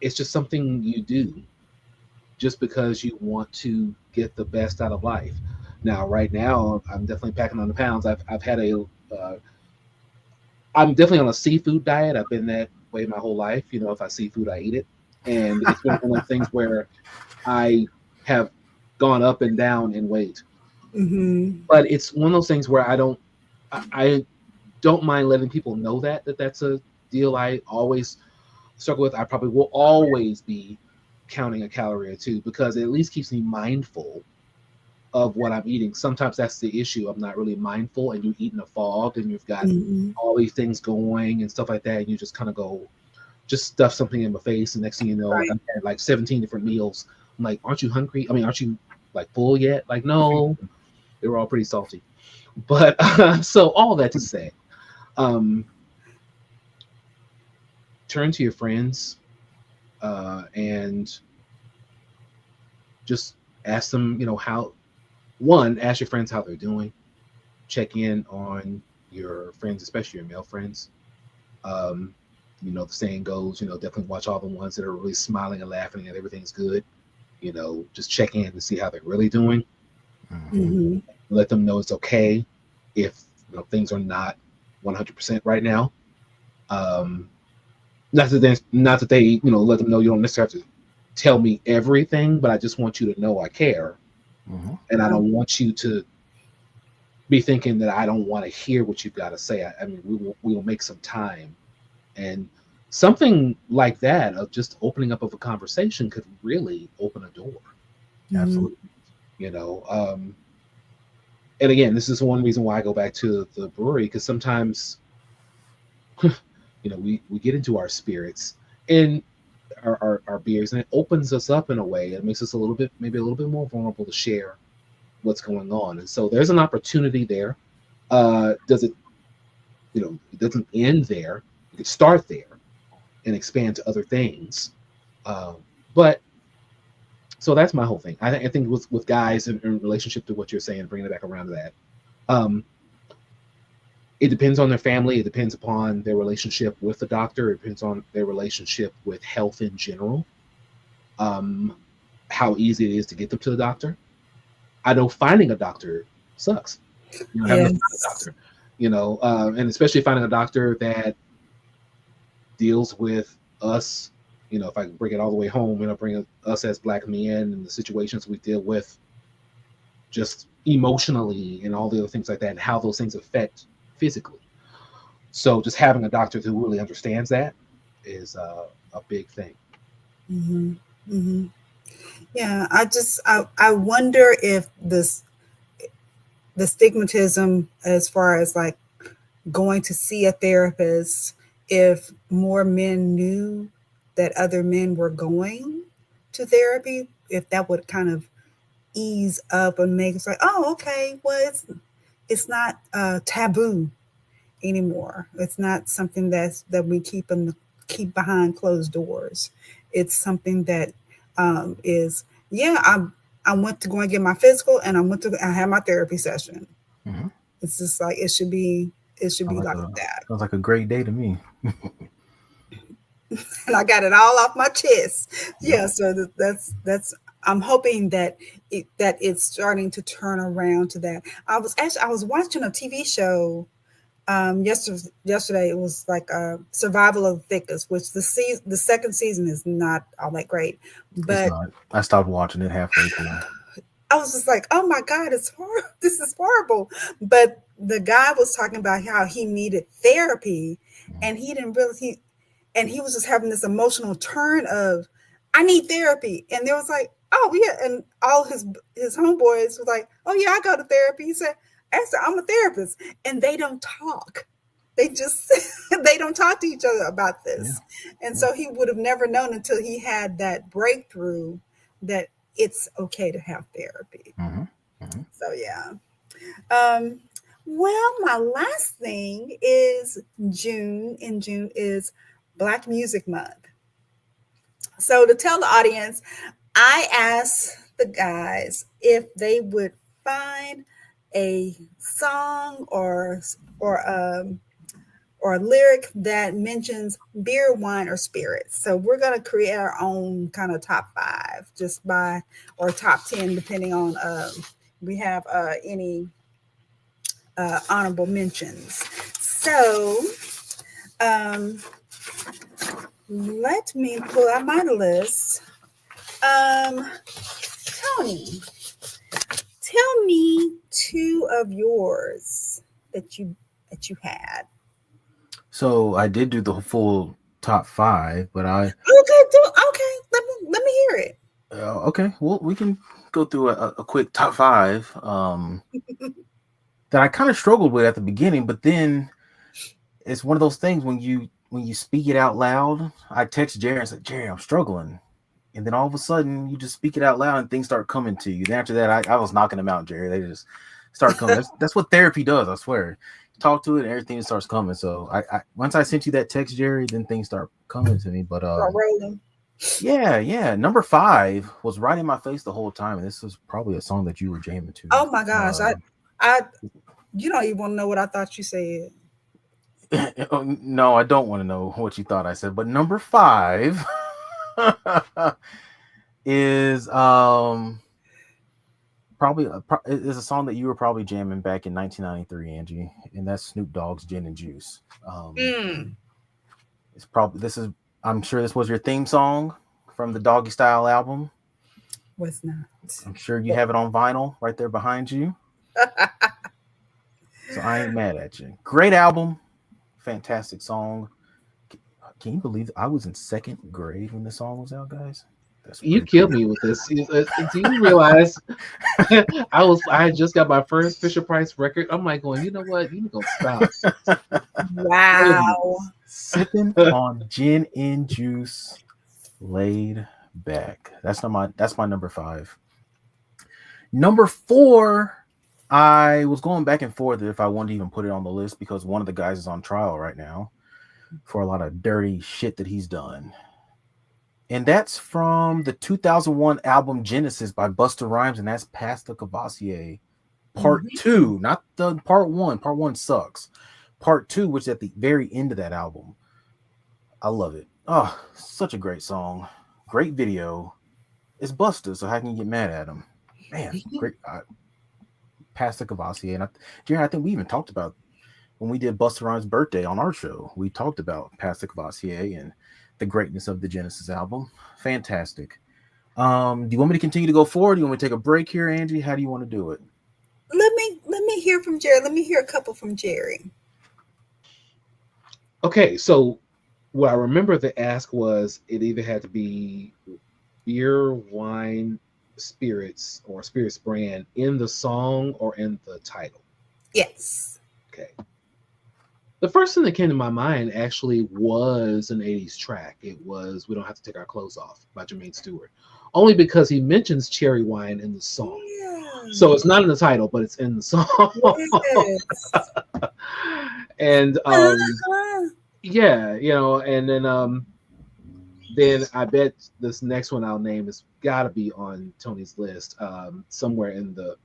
Speaker 3: it's just something you do just because you want to get the best out of life. Now, right now, I'm definitely packing on the pounds. I've had I'm definitely on a seafood diet. I've been that way my whole life. If I see food, I eat it, and it's been one of those things where I have gone up and down in weight. But it's one of those things where I don't mind letting people know that's a deal I always struggle with. I probably will always be counting a calorie or two because it at least keeps me mindful of what I'm eating. Sometimes that's the issue. I'm not really mindful, and you eat in a fog, and you've got all these things going and stuff like that, and you just kind of just stuff something in my face, and next thing you know, like I've had like 17 different meals. I'm like, aren't you hungry? I mean, aren't you like full yet? Like, no, they were all pretty salty. But so all that to say, turn to your friends and just ask them, ask your friends how they're doing. Check in on your friends, especially your male friends. The saying goes, definitely watch all the ones that are really smiling and laughing and everything's good. Just check in to see how they're really doing. Let them know it's okay if things are not 100% right now. Not that they let them know you don't necessarily have to tell me everything, but I just want you to know I care, and I don't want you to be thinking that I don't want to hear what you've got to say. I mean, we will make some time, and something like that of just opening up of a conversation could really open a door.
Speaker 2: Absolutely.
Speaker 3: And again, this is one reason why I go back to the brewery, because sometimes we get into our spirits and our beers, and it opens us up in a way that makes us maybe a little bit more vulnerable to share what's going on. And so there's an opportunity there. Does it it doesn't end there. You could start there and expand to other things. But so that's my whole thing. I think with guys in relationship to what you're saying, bringing it back around to that, it depends on their family. It depends upon their relationship with the doctor. It depends on their relationship with health in general. How easy it is to get them to the doctor. I know finding a doctor sucks. Having to find a doctor, and especially finding a doctor that deals with us. If I bring it all the way home, bring us as Black men and the situations we deal with, just emotionally and all the other things like that, and how those things affect physically. So just having a doctor who really understands that is a big thing.
Speaker 1: Yeah, I wonder if the stigmatism as far as like going to see a therapist, if more men knew that other men were going to therapy, if that would kind of ease up and make us like, oh, okay, well, it's not taboo anymore. It's not something that we keep behind closed doors. It's something that is, yeah, I went to go and get my physical, and I had my therapy session.
Speaker 2: Mm-hmm.
Speaker 1: It's just like it should be like that.
Speaker 2: Sounds like a great day to me.
Speaker 1: And I got it all off my chest.
Speaker 2: Yep.
Speaker 1: Yeah, so that's I'm hoping that it's starting to turn around to that. I was watching a TV show yesterday. It was like Survival of the Thickest, which the second season is not all that great,
Speaker 2: It's
Speaker 1: but
Speaker 2: not. I stopped watching it halfway through.
Speaker 1: I was just like, oh my God, it's horrible. This is horrible. But the guy was talking about how he needed therapy, and he didn't really and he was just having this emotional turn of, I need therapy. And there was like, oh yeah, and all his homeboys was like, oh yeah, I go to therapy. He said, Esther, I'm a therapist, and they don't talk. They just they don't talk to each other about this.
Speaker 2: Yeah.
Speaker 1: And so he would have never known until he had that breakthrough that it's okay to have therapy.
Speaker 2: Mm-hmm. Mm-hmm.
Speaker 1: So yeah. Well, my last thing is June. In June is Black Music Month. So to tell the audience, I asked the guys if they would find a song or a lyric that mentions beer, wine, or spirits. So we're going to create our own kind of top 5, just by, or top 10, depending on we have any honorable mentions. So let me pull out my list. Tony, tell me 2 of yours that you had.
Speaker 2: So I did do the full top 5, but I
Speaker 1: Okay. Let me hear it.
Speaker 2: okay. Well, we can go through a quick top 5 that I kind of struggled with at the beginning, but then it's one of those things when you speak it out loud. I text Jerry and said, Jerry, I'm struggling. And then all of a sudden you just speak it out loud and things start coming to you. Then after that, I was knocking them out, Jerry. They just start coming. That's what therapy does, I swear. You talk to it and everything starts coming. So I once I sent you that text, Jerry, then things start coming to me. But yeah. Number 5 was right in my face the whole time. And this was probably a song that you were jamming to.
Speaker 1: Oh my gosh. I you don't even want to know what I thought you said.
Speaker 2: No, I don't want to know what you thought I said. But number 5 is probably is a song that you were probably jamming back in 1993, Angie, and that's Snoop Dogg's "Gin and Juice." It's probably I'm sure this was your theme song from the Doggy Style album.
Speaker 1: Was not.
Speaker 2: I'm sure you have it on vinyl right there behind you. So I ain't mad at you. Great album, fantastic song. Can you believe I was in 2nd grade when the song was out, guys?
Speaker 3: You killed me with this. Do you realize I had just got my first Fisher Price record? I'm like going, you know what? You can go stop.
Speaker 1: Wow.
Speaker 2: Sipping on gin and juice, laid back. That's my number 5. Number 4, I was going back and forth if I wanted to even put it on the list because one of the guys is on trial right now for a lot of dirty shit that he's done. And that's from the 2001 album Genesis by Busta Rhymes, and that's Pasta Cavassier Part 2, not the Part 1. Part 1 sucks. Part 2, which is at the very end of that album. I love it. Oh, such a great song. Great video. It's Busta, so how can you get mad at him? Man, great. Pasta Cavassier. And Jerry, I think we even talked about when we did Busta Rhymes' birthday on our show. We talked about Pasta Cavassier and the greatness of the Genesis album. Fantastic. Do you want me to continue to go forward? Do you want me to take a break here, Angie? How do you want to do it?
Speaker 1: Let me hear from Jerry. Let me hear a couple from Jerry.
Speaker 3: Okay, so what I remember the ask was it either had to be beer, wine, spirits, or spirits brand in the song or in the title.
Speaker 1: Yes.
Speaker 3: Okay. The first thing that came to my mind actually was an 80s track. It was We Don't Have to Take Our Clothes Off by Jermaine Stewart. Only because he mentions cherry wine in the song. Yeah. So it's not in the title, but it's in the song. Yes. And yeah, you know, and then I bet this next one I'll name has got to be on Tony's list, somewhere in the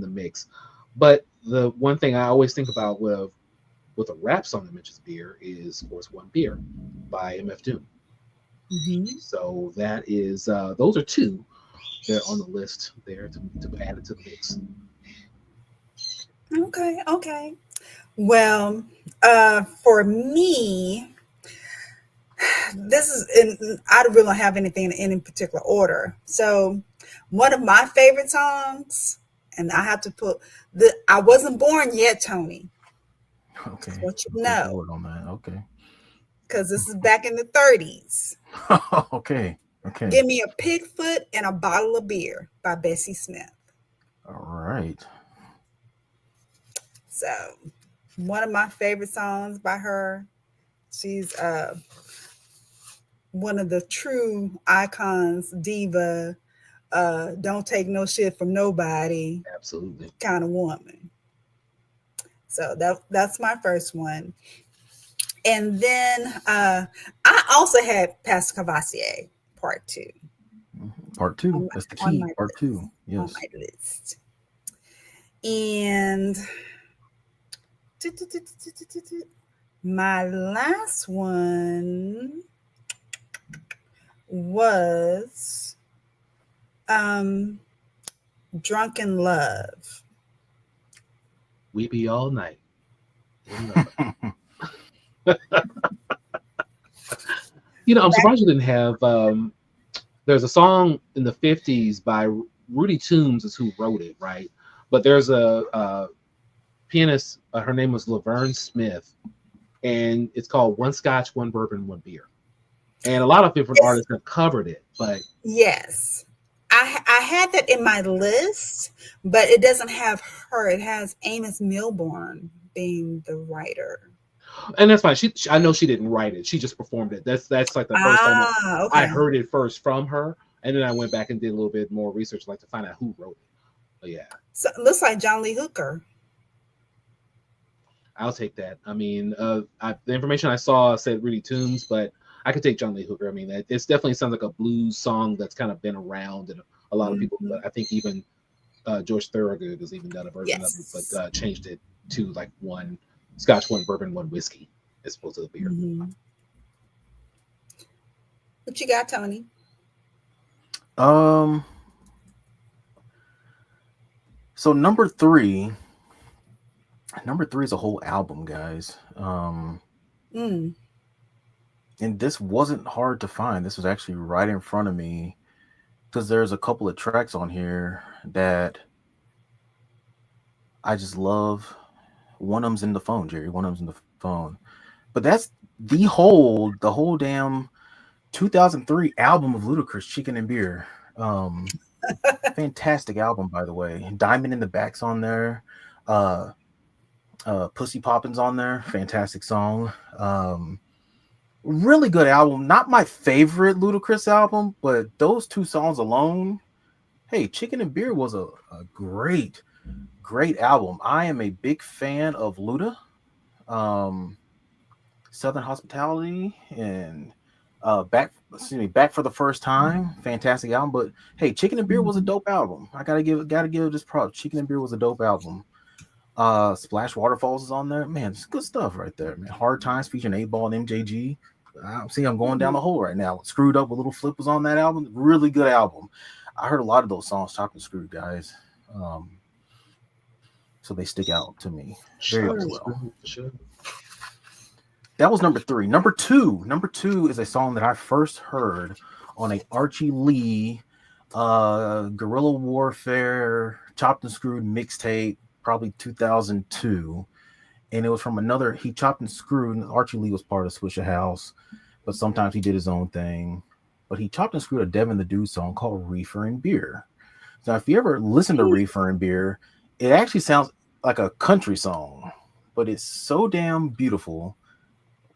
Speaker 3: mix. But the one thing I always think about with a rap song that mentions beer is, of course, One Beer by MF Doom.
Speaker 1: Mhm.
Speaker 3: So that is those are two. They're on the list there to add it to the mix.
Speaker 1: Okay, okay. Well, for me, this is in, I really don't have anything in any particular order. So, one of my favorite songs, and I have to put the I wasn't born yet, Tony. Just
Speaker 2: Okay.
Speaker 1: want you
Speaker 2: I'll
Speaker 1: to
Speaker 2: take your
Speaker 1: know,
Speaker 2: word on that. Okay.
Speaker 1: because this is back in the 30s.
Speaker 2: Okay. Okay.
Speaker 1: Give me a pig foot and a bottle of beer by Bessie Smith.
Speaker 2: All right.
Speaker 1: So, one of my favorite songs by her. She's one of the true icons, diva, don't take no shit from nobody
Speaker 3: Absolutely.
Speaker 1: kind of woman. So that's my first one. And then I also had Pastor Cavassier part two
Speaker 2: Part two.
Speaker 1: on
Speaker 2: That's the
Speaker 1: on
Speaker 2: key.
Speaker 1: my
Speaker 2: Part two.
Speaker 1: list. On
Speaker 2: Yes.
Speaker 1: my list. And my last one was um Drunken Love.
Speaker 3: We be all night in love. You know, I'm surprised you didn't have. There's a song in the '50s by Rudy Toombs, is who wrote it, right? But there's a pianist. Her name was Laverne Smith, and it's called "One Scotch, One Bourbon, One Beer." And a lot of different
Speaker 1: It's,
Speaker 3: artists have covered it, but
Speaker 1: yes. I had that in my list, but it doesn't have her. It has Amos Milburn being the writer.
Speaker 3: and that's fine. I know she didn't write it; she just performed it. That's like the first time
Speaker 1: Ah,
Speaker 3: I
Speaker 1: okay.
Speaker 3: heard it first from her, and then I went back and did a little bit more research, like to find out who wrote it. But yeah,
Speaker 1: So it looks like John Lee Hooker.
Speaker 3: I'll take that. I mean, the information I saw said Rudy Toombs, but I could take John Lee Hooker. I mean, it's definitely sounds like a blues song that's kind of been around, and a lot of people.
Speaker 1: Mhm.
Speaker 3: I think even George Thorogood has even done a version of it, but
Speaker 1: Yes.
Speaker 3: changed it to like one Scotch, one bourbon, one whiskey, as opposed to the beer.
Speaker 1: Mhm. What you got, Tony?
Speaker 2: Um. So number three is a whole album, guys.
Speaker 1: Mm.
Speaker 2: And this wasn't hard to find. This was actually right in front of me because there's a couple of tracks on here that I just love. One of them's in the phone, Jerry. One of them's in the phone. But that's the whole damn 2003 album of Ludacris, Chicken and Beer. Um, Fantastic album, by the way. Diamond in the Back's on there. Uh, Pussy Poppin's on there. Fantastic song. Really good album. Not my favorite Ludacris album, but those two songs alone. Hey, Chicken and Beer was a great album. I am a big fan of Luda. Um, Southern Hospitality and back for the first time. Fantastic album. But hey, Chicken and Beer was a
Speaker 1: Mhm.
Speaker 2: dope album. I gotta give this props. Chicken and Beer was a dope album. Splash Waterfalls is on there. Man, it's good stuff right there, man. Hard Times featuring 8 Ball and MJG. See, I'm going down the hole right now. Screwed Up with Little Flip was on that album. Really good album. I heard a lot of those songs, Chopped and Screwed, guys. Um, so they stick out to me very
Speaker 3: Shout
Speaker 1: Mm.
Speaker 3: to
Speaker 2: well.
Speaker 3: Screw, for sure.
Speaker 2: That was number three. Number two is a song that I first heard on a Archie Lee guerrilla warfare chopped and screwed mixtape, probably 2002. And it was from another, he chopped and screwed. And Archie Lee was part of Swisher House, but sometimes he did his own thing. But he chopped and screwed a Devin the Dude song called Reefer and Beer. So if you ever listen to Reefer and Beer, it actually sounds like a country song, but it's so damn beautiful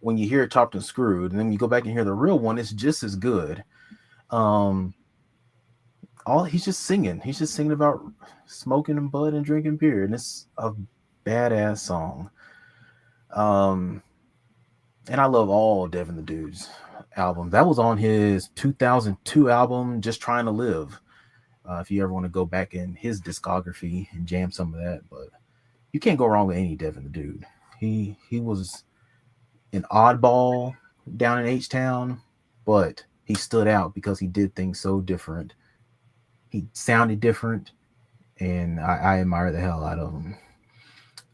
Speaker 2: when you hear it chopped and screwed, and then you go back and hear the real one, it's just as good. Um, all he's just singing. He's just singing about smoking and bud and drinking beer, and it's a badass song. Um, and I love all Devin the Dude's albums. That was on his 2002 album, Just Trying to Live. If you ever want to go back in his discography and jam some of that, but you can't go wrong with any Devin the Dude. He was an oddball down in H-Town, but he stood out because he did things so different. He sounded different, and I admire the hell out of him.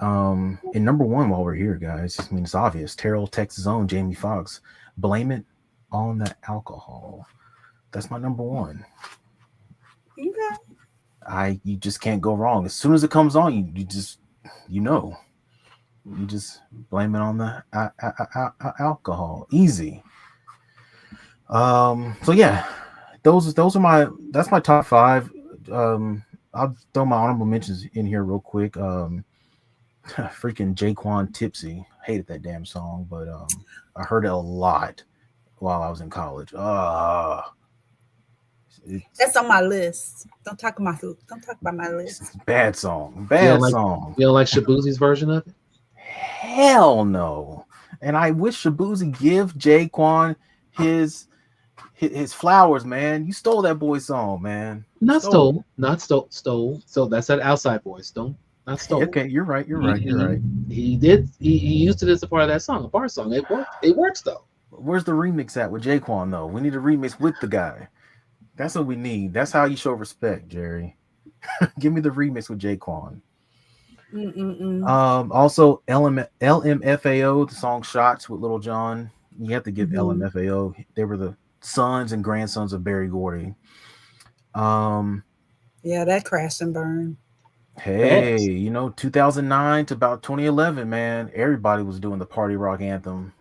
Speaker 2: And number one, while we're here, guys, I mean, it's obvious. Terrell, Texas' own Jamie Foxx, Blame It on the Alcohol. That's my number one.
Speaker 1: Okay.
Speaker 2: You just can't go wrong. As soon as it comes on, you just blame it on the alcohol. Easy. So yeah, that's my top five. I'll throw my honorable mentions in here real quick. Freaking Jaquan Tipsy. Hated that damn song, but I heard it a lot while I was in college.
Speaker 1: That's on my list. Don't talk about my list.
Speaker 2: Bad song. Song.
Speaker 3: You don't like Shabuzi's version of it?
Speaker 2: Hell no. And I wish Shabuzi give Jaquan his flowers, man. You stole that boy's song, man.
Speaker 3: Not stole. So that's that Outside Boys. Not stole.
Speaker 2: Okay, you're right.
Speaker 3: He used it as a part of that song, a bar song. It worked. It works though.
Speaker 2: Where's the remix at with Jaquan though? We need a remix with the guy. That's what we need. That's how you show respect, Jerry. Give me the remix with Jaquan. Also LMFAO, the song Shots with Little John. You have to give LMFAO. They were the sons and grandsons of Berry Gordy.
Speaker 1: Yeah, that crashed and burned.
Speaker 2: Hey, 2009 to about 2011, man, everybody was doing the party rock anthem.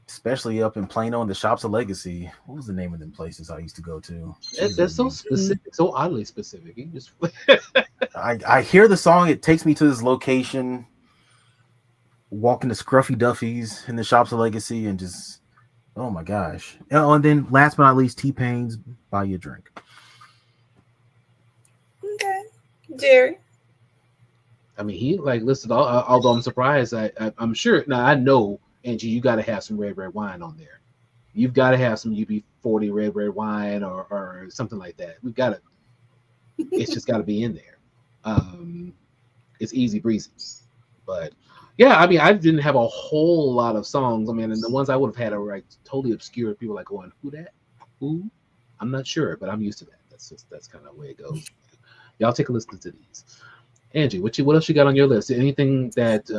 Speaker 2: Especially up in Plano and the Shops of Legacy. What was the name of them places I used to go to?
Speaker 3: That's so specific, so oddly specific. You just
Speaker 2: I hear the song, it takes me to this location, walking to Scruffy Duffy's in the Shops of Legacy, and just, oh my gosh. And then last but not least, T-Pain's Buy You a Drink.
Speaker 1: Okay. Jerry?
Speaker 3: I mean, he listed all, although I'm surprised. I'm sure, now I know, Angie, you got to have some red wine on there. You've got to have some UB40 red wine or something like that. We've got to. It's just got to be in there. It's easy breezy, but yeah, I mean, I didn't have a whole lot of songs. I mean, and the ones I would have had are totally obscure. People going, who that? Who? I'm not sure, but I'm used to that. That's kind of the way it goes. Y'all take a listen to these. Angie, what else you got on your list? Anything that?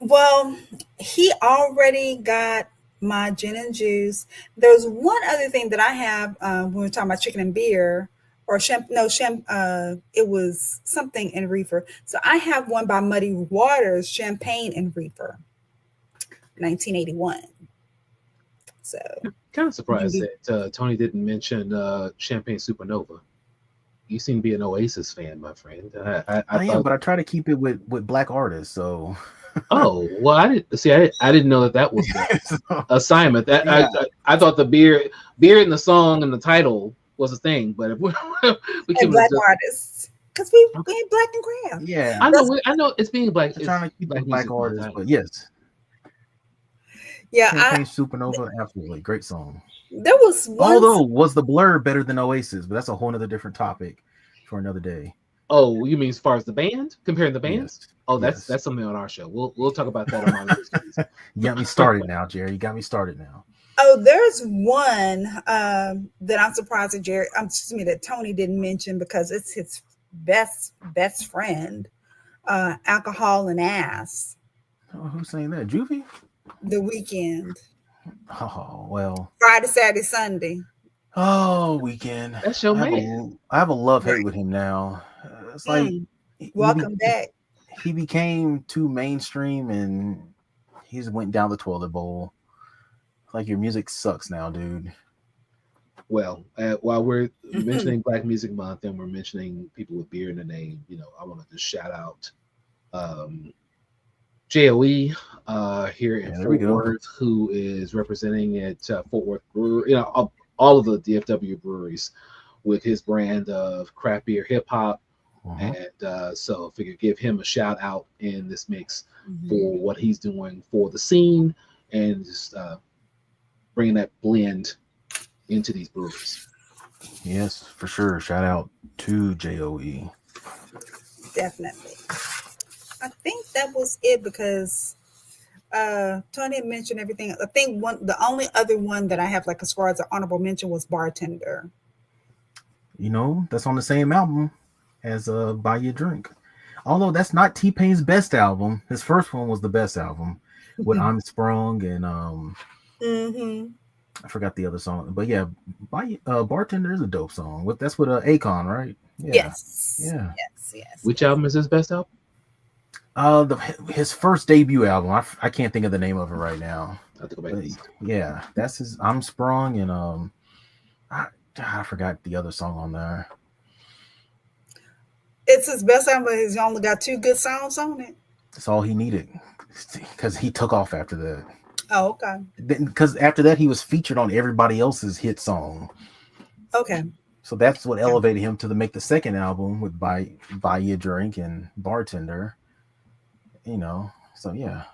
Speaker 1: Well, he already got my gin and juice. There's one other thing that I have when we're talking about chicken and beer, or it was something in reefer. So I have one by Muddy Waters, Champagne and Reefer, 1981. So
Speaker 3: kind of surprised that Tony didn't mention Champagne Supernova. You seem to be an Oasis fan, my friend. I
Speaker 2: am, but I try to keep it with black artists. So.
Speaker 3: Oh well, I didn't know that was the assignment. That yeah. I thought the beer in the song and the title was a thing, but if we keep
Speaker 1: black artists, because we ain't black and craft.
Speaker 2: Yeah,
Speaker 3: I know it's being black. It's
Speaker 2: trying to keep black artists, but yes.
Speaker 1: Yeah,
Speaker 2: Champagne Supernova, absolutely great song.
Speaker 1: There was one.
Speaker 2: Although was the Blur better than Oasis, but that's a whole other different topic for another day.
Speaker 3: Oh, you mean as far as the band? Comparing the bands?
Speaker 2: Yes.
Speaker 3: Oh, that's something on our show. We'll talk about that on our list.
Speaker 2: You got me started now, Jerry. You got me started now.
Speaker 1: Oh, there's one that I'm surprised that that Tony didn't mention because it's his best friend, Alcohol and Ass.
Speaker 2: Oh, who's saying that? Juvie?
Speaker 1: The Weekend.
Speaker 2: Oh, well.
Speaker 1: Friday, Saturday, Sunday.
Speaker 2: Oh, Weekend.
Speaker 3: That's your man.
Speaker 2: I have a love-hate with him now. It's like
Speaker 1: welcome back.
Speaker 2: He became too mainstream and he just went down the toilet bowl. Like, your music sucks now, dude.
Speaker 3: Well, while we're mentioning Black Music Month and we're mentioning people with beer in the name, I want to just shout out JOE here in Fort Worth, who is representing at Fort Worth Brewery, all of the DFW breweries with his brand of craft beer, hip hop, And so I figured give him a shout out in this mix
Speaker 1: Mhm.
Speaker 3: for what he's doing for the scene and just bringing that blend into these breweries.
Speaker 2: Yes, for sure. Shout out to JOE.
Speaker 1: Definitely. I think that was it because Tony had mentioned everything. I think the only other one that I have, like as far as an honorable mention, was Bartender.
Speaker 2: You know, that's on the same album as Buy You a Drink. Although that's not T-Pain's best album. His first one was the best album with I'm Sprung and
Speaker 1: Mm-hmm.
Speaker 2: I forgot the other song. But yeah, Bartender is a dope song. That's with Akon, right? Yeah.
Speaker 1: Yes.
Speaker 2: Yeah.
Speaker 1: Yes.
Speaker 3: Which album is his best album?
Speaker 2: His first debut album. I can't think of the name of it right now.
Speaker 3: I have to go back.
Speaker 2: But, yeah, that's his I'm Sprung and I forgot the other song on there.
Speaker 1: It's his best album, but he's only got 2 good songs on it.
Speaker 2: That's all he needed because he took off after that.
Speaker 1: Oh, okay.
Speaker 2: Because after that, he was featured on everybody else's hit song.
Speaker 1: Okay.
Speaker 2: So that's what elevated him to make the second album with Buy You a Drink and Bartender. You know, so yeah.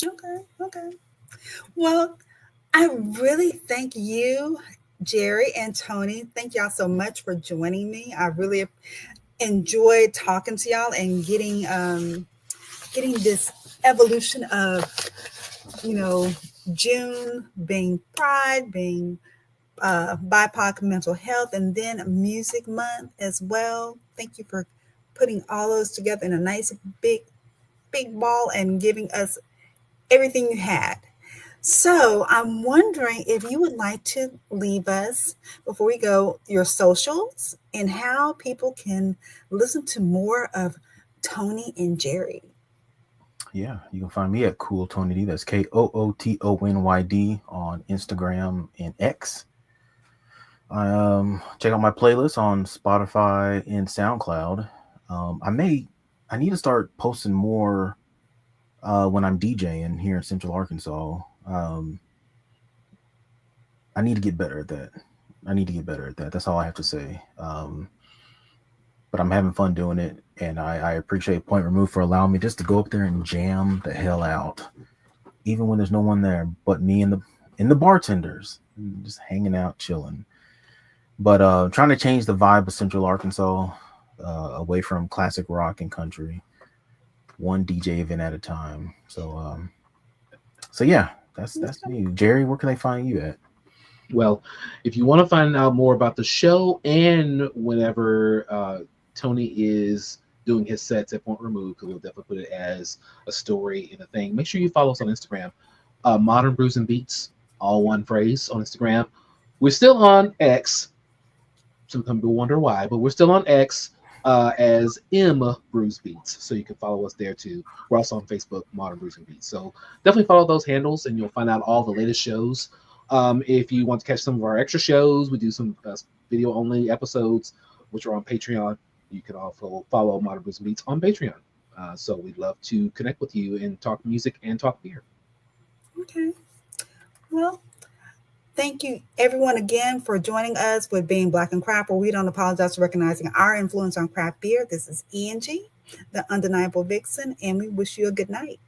Speaker 1: Okay. Well, I really thank you, Jerry and Tony. Thank y'all so much for joining me. I really enjoyed talking to y'all and getting this evolution of, June being Pride, being BIPOC mental health, and then Music Month as well. Thank you for putting all those together in a nice big ball and giving us everything you had. So I'm wondering if you would like to leave us, before we go, your socials and how people can listen to more of Tony and Jerry.
Speaker 2: Yeah, you can find me at Cool Tony D. That's KOOTONYD on Instagram and X. Check out my playlist on Spotify and SoundCloud. I need to start posting more when I'm DJing here in Central Arkansas. I need to get better at that. That's all I have to say. But I'm having fun doing it, and I appreciate Point Remove for allowing me just to go up there and jam the hell out, even when there's no one there but me and the bartenders, just hanging out, chilling. But trying to change the vibe of Central Arkansas away from classic rock and country, one DJ event at a time. So yeah, that's me. Jerry, where can they find you at?
Speaker 3: Well, if you want to find out more about the show and whenever Tony is doing his sets at Point Remove, because we'll definitely put it as a story in a thing, make sure you follow us on Instagram. Modern Brews and Beats, all one phrase on Instagram. We're still on X. Some people wonder why, but we're still on X as M Brews Beats. So you can follow us there too. We're also on Facebook, Modern Brews and Beats. So definitely follow those handles and you'll find out all the latest shows. If you want to catch some of our extra shows, we do some video only episodes, which are on Patreon. You can also follow Modern Brews and Beats on Patreon. So we'd love to connect with you and talk music and talk beer.
Speaker 1: Okay. Well, thank you everyone again for joining us with Being Black and Craft, where we don't apologize for recognizing our influence on craft beer. This is ENG, the Undeniable Vixen, and we wish you a good night.